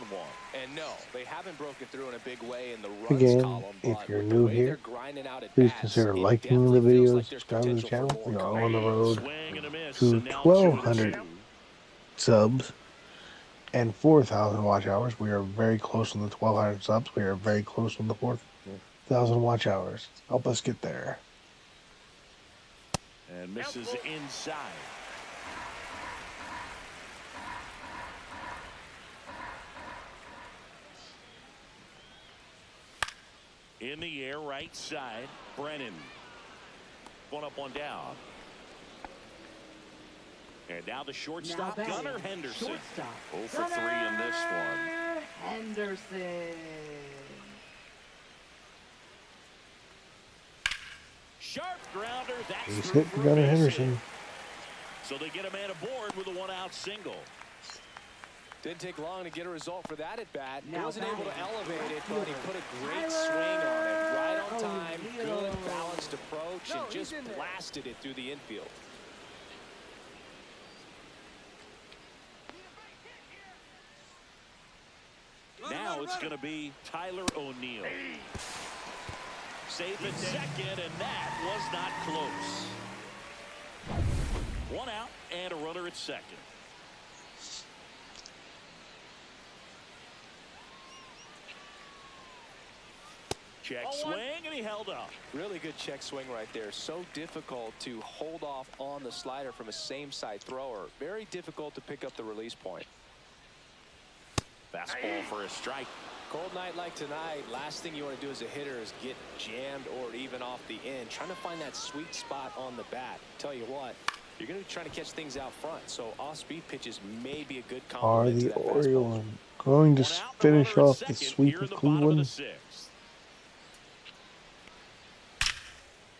And no, they haven't broken through in a big way in the runs Again, column. if But you're with the new way here, they're grinding out at please bats, consider it liking the definitely feels videos, like there's subscribing to the potential for channel. more We are coming. on the road Swing and a miss, to and now 1,200 2-2. subs and 4,000 watch hours. We are very close on the 1,200 subs. We are very close on the 4,000 watch hours. Help us get there. And misses inside. In the air, right side, Brennan. 1 up, 1 down. And now the shortstop, Now Gunnar batting, Henderson. shortstop, 0 for 3 in this one. Gunnar Henderson. Sharp grounder. That's He's through hit for for a Gunnar base Henderson. hit. So they get a man aboard with a 1-out single. Didn't take long to get a result for that at bat. He Now wasn't able to batting, elevate it, but he put a great Tyler swing on it. Right on time, O'Neill. good balanced approach, No, and he's just in there. blasted it through the infield. Now it's going to be Tyler O'Neill. Safe at second, and that was not close. 1 out and a runner at second. Check swing, and he held up. Really good check swing right there. So difficult to hold off on the slider from a same-side thrower. Very difficult to pick up the release point. Fastball for a strike. Cold night like tonight, last thing you want to do as a hitter is get jammed or even off the end. Trying to find that sweet spot on the bat. Tell you what, you're going to be trying to catch things out front, so off-speed pitches may be a good Are complement to the that fastball. Orioles going to 1 out, and a finish runner at off the second sweep here in of the bottom of the Cleveland? 6th.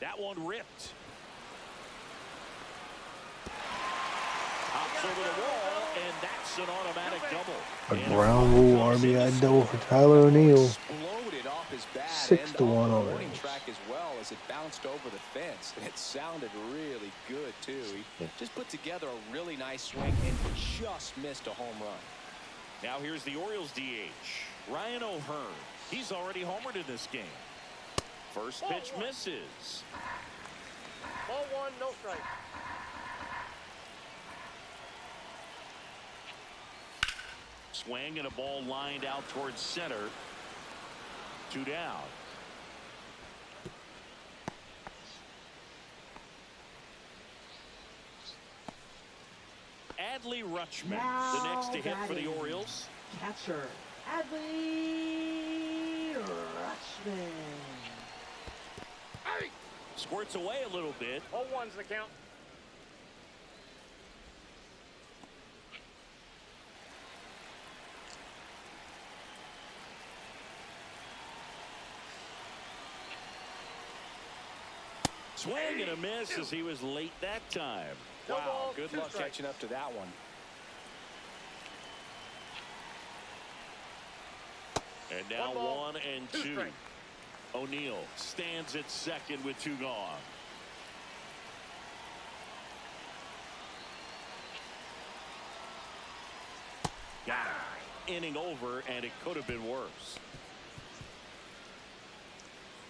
That one ripped. Hops over the wall, and that's an automatic double. A And ground run rule comes in to RBI double score. for Tyler O'Neill. Exploded off his bat 6-1 and off the warning Orioles. track as well as it bounced over the fence. And it sounded really good, too. He just put together a really nice swing and just missed a home run. Now here's the Orioles DH, Ryan O'Hearn. He's already homered in this game. First pitch misses. Ball 1, no strike. Swing and a ball lined out towards center. 2 down. Adley Rutschman, the next to hit for the batting, Orioles. Catcher, Adley Rutschman. Squirts away a little bit. 0-1's the count. Swing and a miss as he was late that time. No Wow, ball, good 2 luck strikes. catching up to that one. And now 1 ball, 1 and 2 2. strikes. O'Neill stands at second with 2 gone. inning over, and it could have been worse.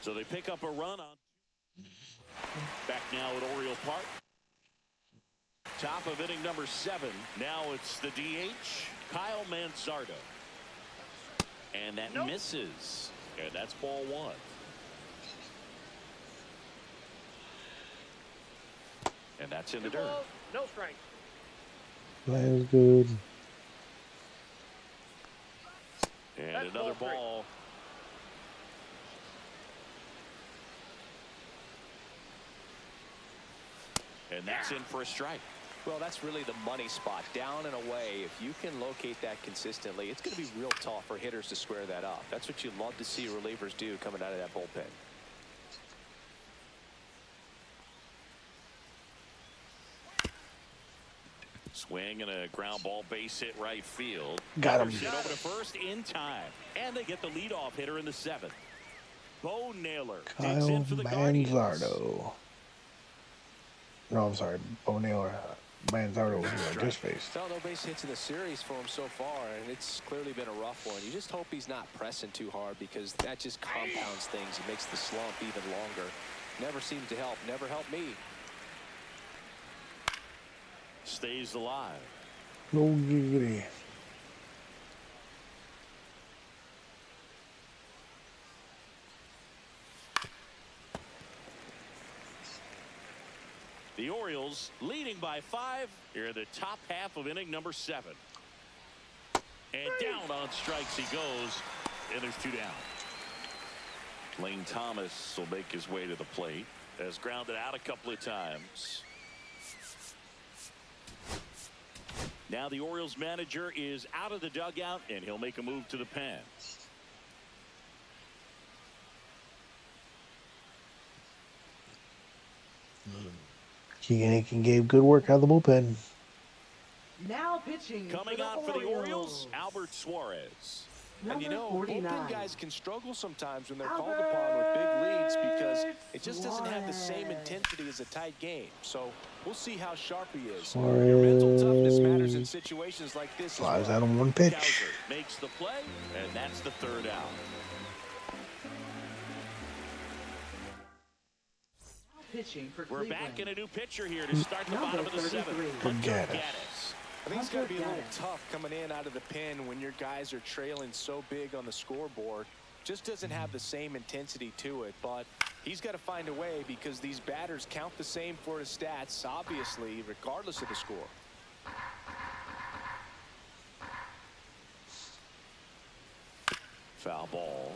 So they pick up a run on. Back now at Oriole Park. Top of inning number 7. Now it's the DH, Kyle Manzardo. And that misses. And that's ball 1. And that's in the dirt. No strike. That is good. And That's another ball 3. ball. And that's in for a strike. Well, that's really the money spot, down and away. If you can locate that consistently, it's going to be real tough for hitters to square that up. That's what you love to see relievers do coming out of that bullpen. Swing and a ground ball, base hit right field. Got him. Hit over to first in time. And they get the leadoff hitter in the 7th. Bo Naylor digs Kyle in for the Guardians. Manzardo. No, I'm sorry. Bo Naylor. Manzardo was like his face. Still no base hits in the series for him so far, and it's clearly been a rough one. You just hope he's not pressing too hard, because that just compounds things. It makes the slump even longer. Never seems to help. Never helped me. Stays alive. No giggity. The Orioles leading by 5 here in the top half of inning number 7. And down on strikes he goes, and there's 2 down. Lane Thomas will make his way to the plate. Has grounded out a couple of times. Now the Orioles manager is out of the dugout, and he'll make a move to the pen. Keegan Aiken gave good work out of the bullpen. Now pitching Coming for the on for the Orioles. Orioles, Albert Suarez. And you know, 49. bullpen guys can struggle sometimes when they're called upon with big leads, because it just doesn't have the same intensity as a tight game. So we'll see how sharp he is. Your mental toughness matters in situations like this. Flies out on one pitch. Cowser makes the play, and that's the 3rd out. Pitching for We're Cleveland. back in a new pitcher here to start the Number bottom of the 7th. 33. Hunter Gaddis. Gaddis. I think it's got to be a little Hunter Gaddis. tough coming in out of the pen when your guys are trailing so big on the scoreboard. Just doesn't have the same intensity to it, but he's got to find a way, because these batters count the same for his stats, obviously, regardless of the score. Foul ball.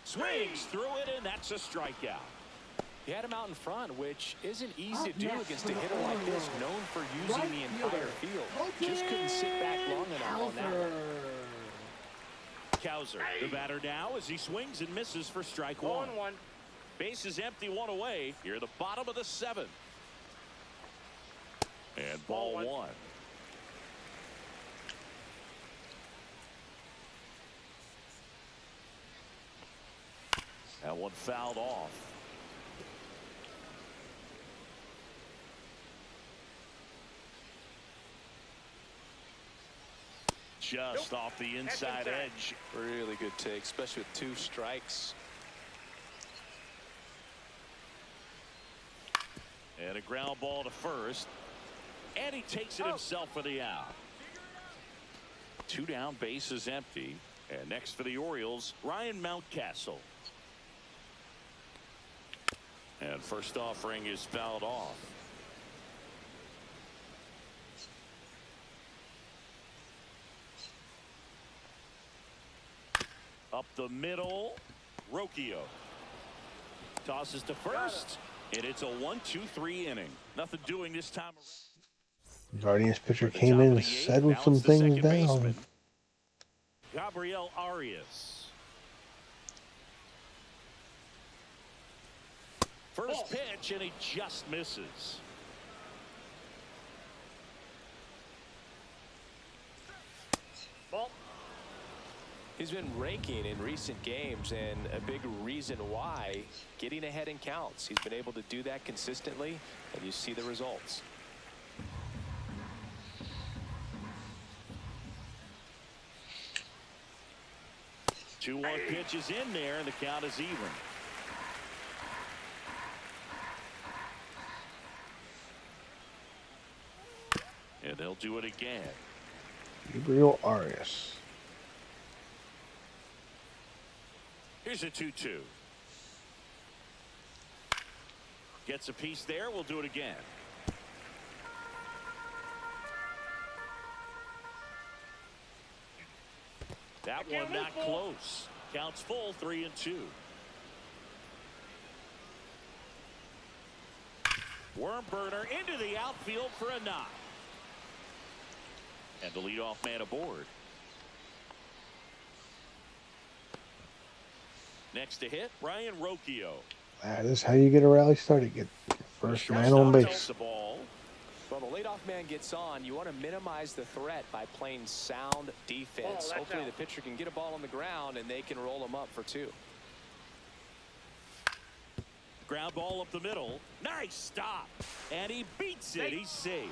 Swings through it, and that's a strikeout. He had him out in front, which isn't easy Up to do next against for a the hitter like this, Orioles. known for using Right the entire fielder. field. Just couldn't sit back long enough on that one. Cowser, the batter now, as he swings and misses for strike 1. 1-1. Base is empty, 1 away. Here, the bottom of the 7th. And ball 1. That one fouled off. Just off the inside edge. Really good take, especially with 2 strikes. And a ground ball to first. And he takes it himself for the out. 2 down, base is empty. And next for the Orioles, Ryan Mountcastle. And first offering is fouled off. Up the middle, Rocchio tosses to first, and it's a 1-2-3 inning. Nothing doing this time around. Guardians pitcher For the came top in of and the 8th, settled now some it's the things second down. baseman, Gabriel Arias. First pitch, and he just misses. Ball. He's been raking in recent games, and a big reason why, getting ahead in counts. He's been able to do that consistently, and you see the results. Two 1 pitch is in there, and the count is even. And they'll do it again. Orioles. Here's a 2-2. Gets a piece there. We'll do it again. That one not close. Counts full, 3-2. Worm burner into the outfield for a knock. And the leadoff man aboard. Next to hit, Brian Rocchio. That is how you get a rally started. Get first man on base. The ball. Well, the leadoff man gets on. You want to minimize the threat by playing sound defense. Hopefully the pitcher can get a ball on the ground and they can roll him up for 2. Ground ball up the middle. Nice stop. And he beats it. He's safe.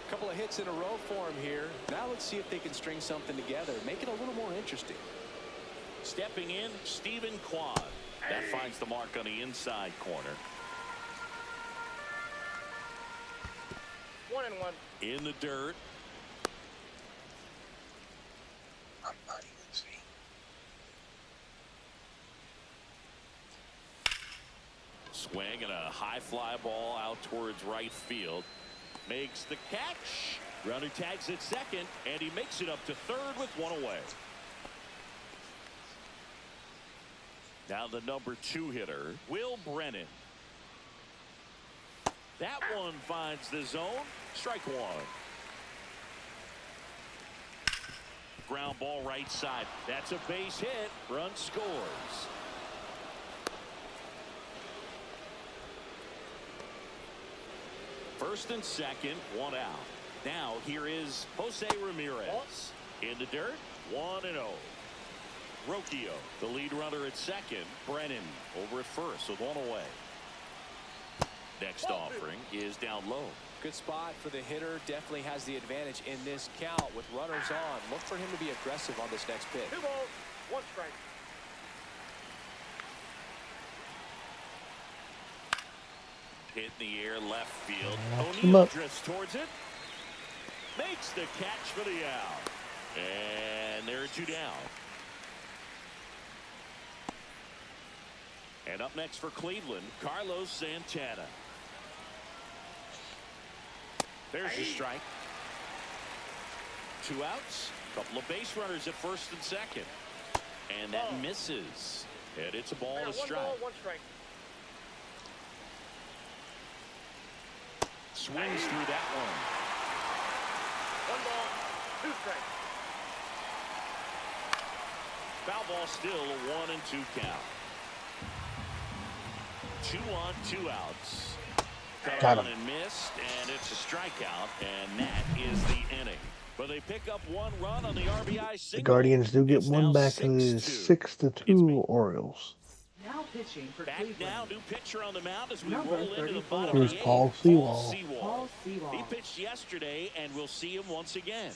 A couple of hits in a row for him here. Now let's see if they can string something together. Make it a little more interesting. Stepping in, Stephen Quad. That finds the mark on the inside corner. 1-1. In the dirt. I'm not even seeing. Swing and a high fly ball out towards right field. Makes the catch. Runner tags at second, and he makes it up to third with 1 away. Now the number 2 hitter, Will Brennan. That one finds the zone. Strike 1. Ground ball right side. That's a base hit. Run scores. First and second, 1 out. Now here is Jose Ramirez. In the dirt, 1-0. Rocchio, the lead runner at second. Brennan over at first with 1 away. Next offering is down low. Good spot for the hitter. Definitely has the advantage in this count with runners on. Look for him to be aggressive on this next pitch. 2 balls, 1 strike. Hit in the air left field. Him O'Neill up. drifts towards it. Makes the catch for the out. And there are 2 down. And up next for Cleveland, Carlos Santana. There's your strike. 2 outs. Couple of base runners at first and second. And that misses. And it's a ball and a strike. 1 ball, 1 strike. Swings through that one. 1 ball, 2 strikes. Foul ball still a 1-2 count. 2 on, 2 outs. Got on him. and missed, and it's a strikeout, and that is the inning. But they pick up 1 run on the RBI single. The Guardians do get It's one now back in the 6-2. 6-2 Orioles. Now pitching for Back Cleveland. now, new pitcher on the mound as we Number roll into the 34. bottom Here's of the Paul 8th. Sewall. Paul Sewall. He pitched yesterday, and we'll see him once again.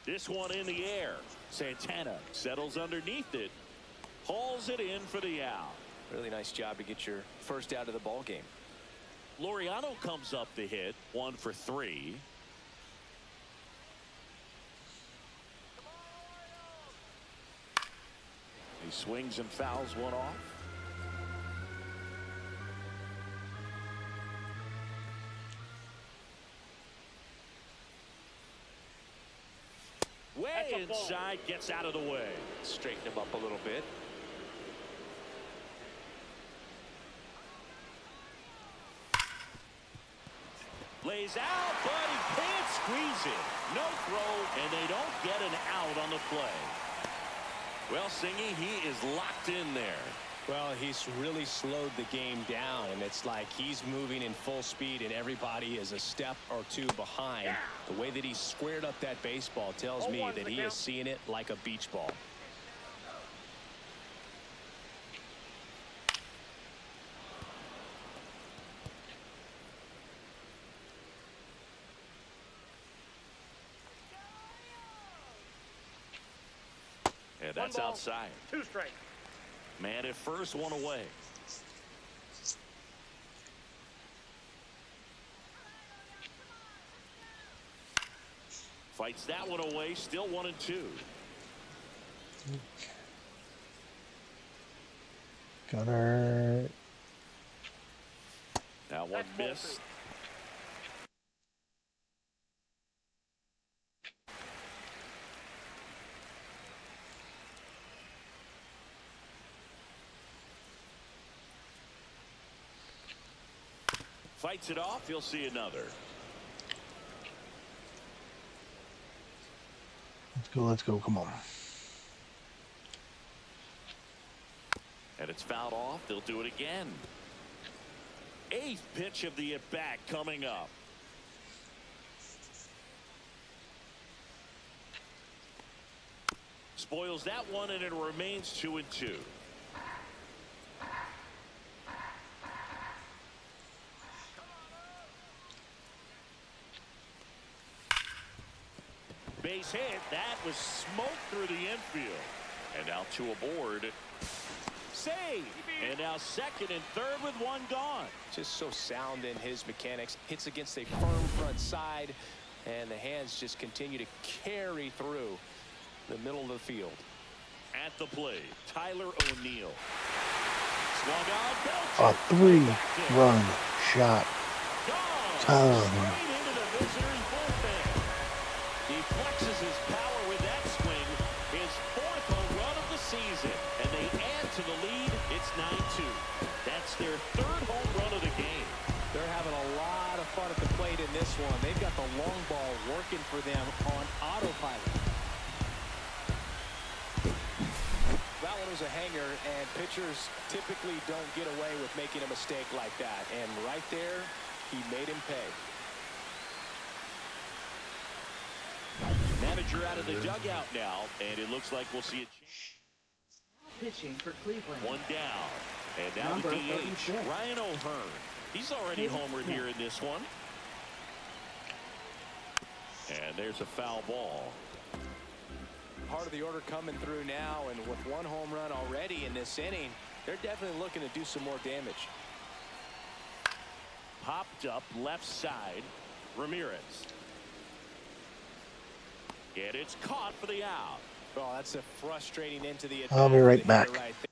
This one in the air. Santana settles underneath it. Hauls it in for the out. Really nice job to get your first out of the ball game. Laureano comes up to hit. 1 for 3. He swings and fouls one off. Way inside, gets out of the way. Straighten him up a little bit. Lays out, but he can't squeeze it. No throw, and they don't get an out on the play. Well, Singy, he is locked in there. Well, he's really slowed the game down, and it's like he's moving in full speed and everybody is a step or two behind. The way that he squared up that baseball tells me that he is seeing it like a beach ball. And that's outside. 2 strikes. Man at first, 1 away. Fights that one away, still 1-2. Gunner. That one missed. Fights it off. You'll see another. Let's go. Come on. And it's fouled off. They'll do it again. 8th pitch of the at-bat coming up. Spoils that one, and it remains 2-2. Base hit. That was smoke through the infield. And now 2 aboard. Save. And now 2nd and 3rd with 1 gone. Just so sound in his mechanics. Hits against a firm front side, and the hands just continue to carry through the middle of the field. At the plate, Tyler O'Neill. Swung on, A 3-run shot. Tyler O'Neill. straight into the visitor's bullpen. He flexes his power with that swing. His 4th home run of the season. And they add to the lead. It's 9-2. That's their 3rd home run of the game. They're having a lot of fun at the plate in this one. They've got the long ball working for them on autopilot. That one was a hanger, and pitchers typically don't get away with making a mistake like that. And right there, he made him pay. Manager out of the dugout now, and it looks like we'll see a change. Pitching for Cleveland. 1 down. And now Number the DH, 36. Ryan O'Hearn. He's already homered here in this one. And there's a foul ball. Part of the order coming through now, and with 1 home run already in this inning, they're definitely looking to do some more damage. Popped up left side. Ramirez. And it's caught for the out. Oh, that's a frustrating into the I'll be right hitter back. right there.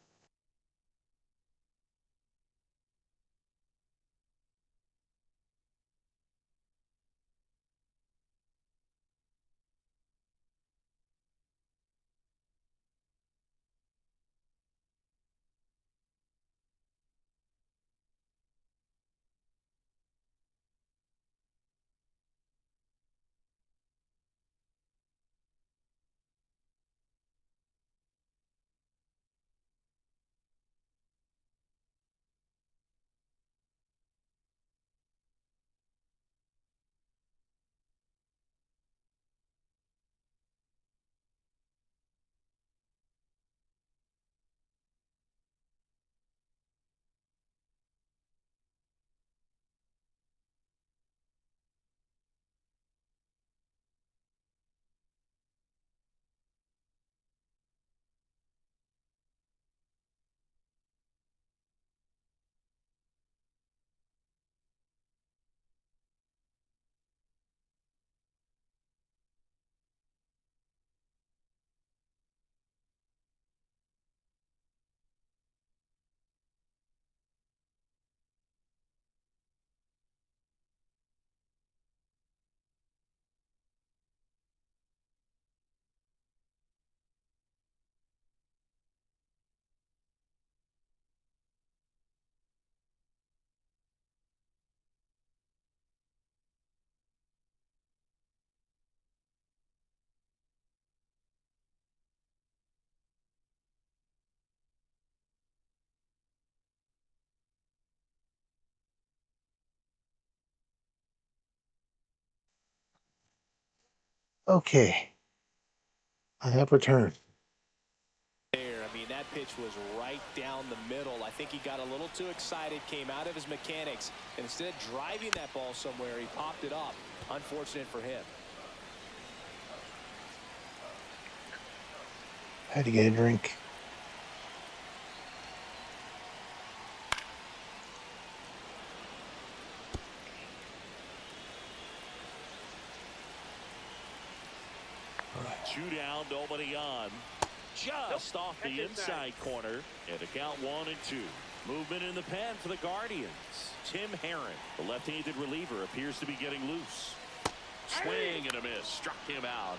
Okay. I have returned. There, I mean, that pitch was right down the middle. I think he got a little too excited, came out of his mechanics, and instead of driving that ball somewhere, he popped it up. Unfortunate for him. Had to get a drink. Two down, nobody on. Just off the inside corner. And a count 1-2. Movement in the pen for the Guardians. Tim Herron, the left-handed reliever, appears to be getting loose. Swing and a miss. Struck him out.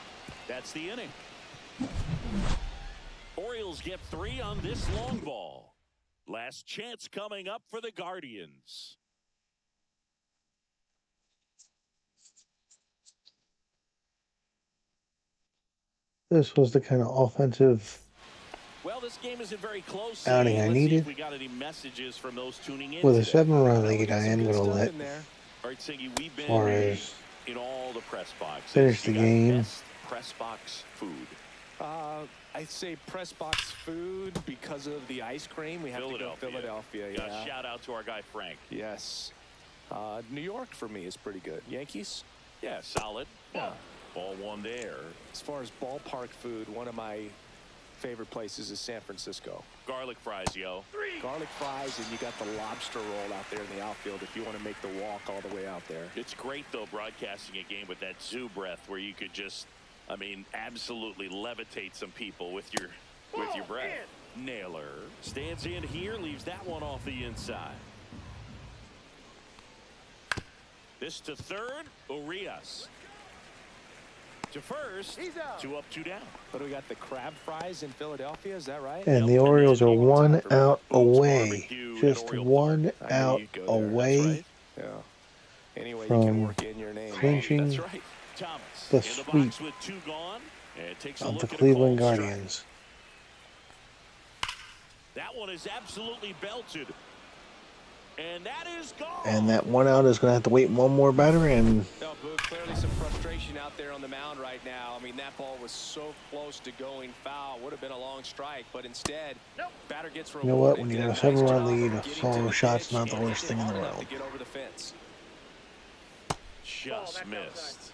That's the inning. Orioles get 3 on this long ball. Last chance coming up for the Guardians. This was the kind of offensive Well, this game isn't very close. outing I Let's see needed. if we got any messages from those tuning in With a today. 7-run lead, I am going to let All right, Siggy, we've been Suarez in all the press boxes. finish the You got game. best press box food. I'd say press box food because of the ice cream. We have to go Philadelphia. Yeah. Shout out to our guy Frank. Yes. New York for me is pretty good. Yankees? Yeah, solid. Yeah. Ball one there. As far as ballpark food, one of my favorite places is San Francisco. Garlic fries, yo. Garlic fries, and you got the lobster roll out there in the outfield if you want to make the walk all the way out there. It's great, though, broadcasting a game with that zoo breath where you could just, I mean, absolutely levitate some people with your breath. Naylor stands in here, leaves that one off the inside. This to third, Urias. To first, He's out. 2 up, 2 down. But we got the crab fries in Philadelphia, is that right? And the Orioles are 1 out away. Barbecue Just at Oriole 1 I knew out you'd go there. away That's right. Yeah. Anyway, you from can work in your name. clinching That's right. Thomas the in the sweep box with 2 gone. And takes a of look the at a Cleveland called strike. Guardians. That one is absolutely belted. And that is gone. And that 1 out is going to have to wait 1 more batter, and No, Boog, clearly some frustration out there on the mound right now. I mean, that ball was so close to going foul. Would have been a long strike, but instead, batter gets rewarded. you know what? When you Did got a a nice 7-run job lead, of a getting to solo the shot's finish not the and worst thing in the hard enough world. to get over the fence. Just that's missed. outside.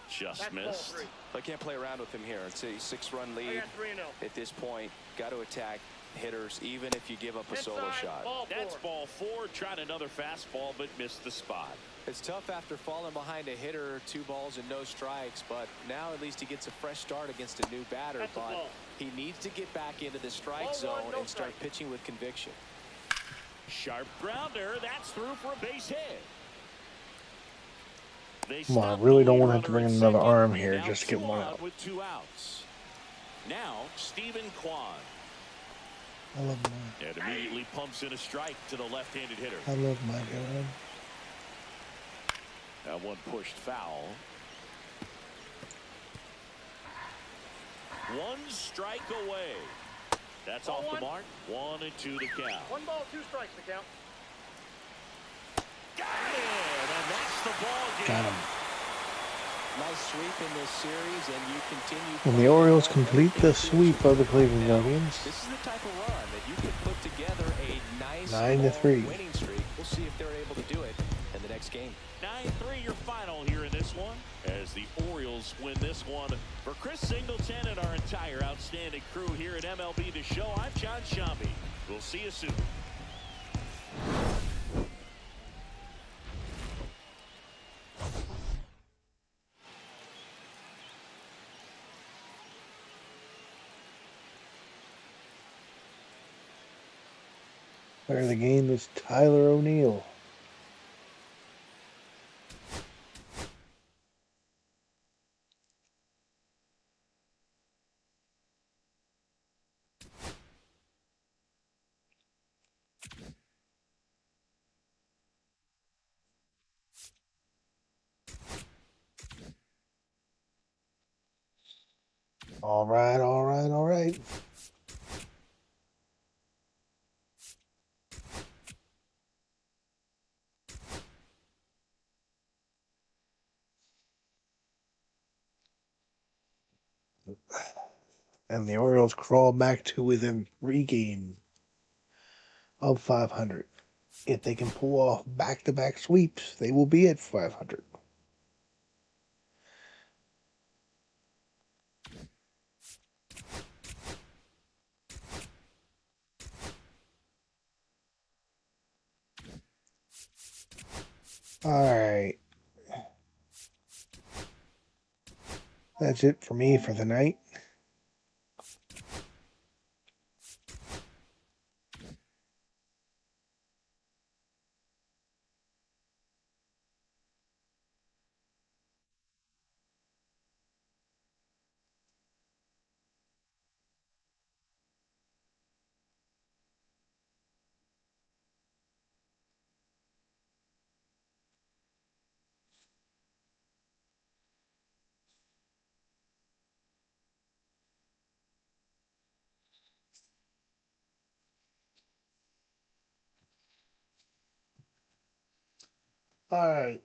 Just That's ball missed. 3. I can't play around with him here. It's a 6-run I lead got 3-0. at this point. Got to attack hitters, even if you give up a solo Inside, shot. ball 4. That's ball 4. Tried another fastball, but missed the spot. It's tough after falling behind a hitter, 2 balls and no strikes, but now at least he gets a fresh start against a new batter. That's a But ball. he needs to get back into the strike Ball zone 1, no and start strike. pitching with conviction. Sharp grounder. That's through for a base hit. They Well, I stop really the don't lead want to have to runner bring at another second. arm here Now just to get 2 1 on out. with 2 outs. Now Stephen Kwan. I love my, And immediately pumps in a strike to the left-handed hitter. I love my God. That one pushed foul. 1 strike away. That's Ball off the 1. mark. 1 and 2 to count. 1 ball, 2 strikes to count. Got it, and that's the ball game. Got him. Nice sweep in this series, and you continue. And the Orioles complete the sweep of the Cleveland Guardians. This is the type of run that you can put together a nice 9-3. winning streak. We'll see if they're able to do it in the next game. 9-3 your final here in this one as the Orioles win this one. For Chris Singleton and our entire outstanding crew here at MLB The Show, I'm John Shambi. We'll see you soon. Player of the game is Tyler O'Neill. All right, all right, all right. And the Orioles crawl back to within 3 games of 500. If they can pull off back-to-back sweeps, they will be at 500. All right. That's it for me for the night. All right.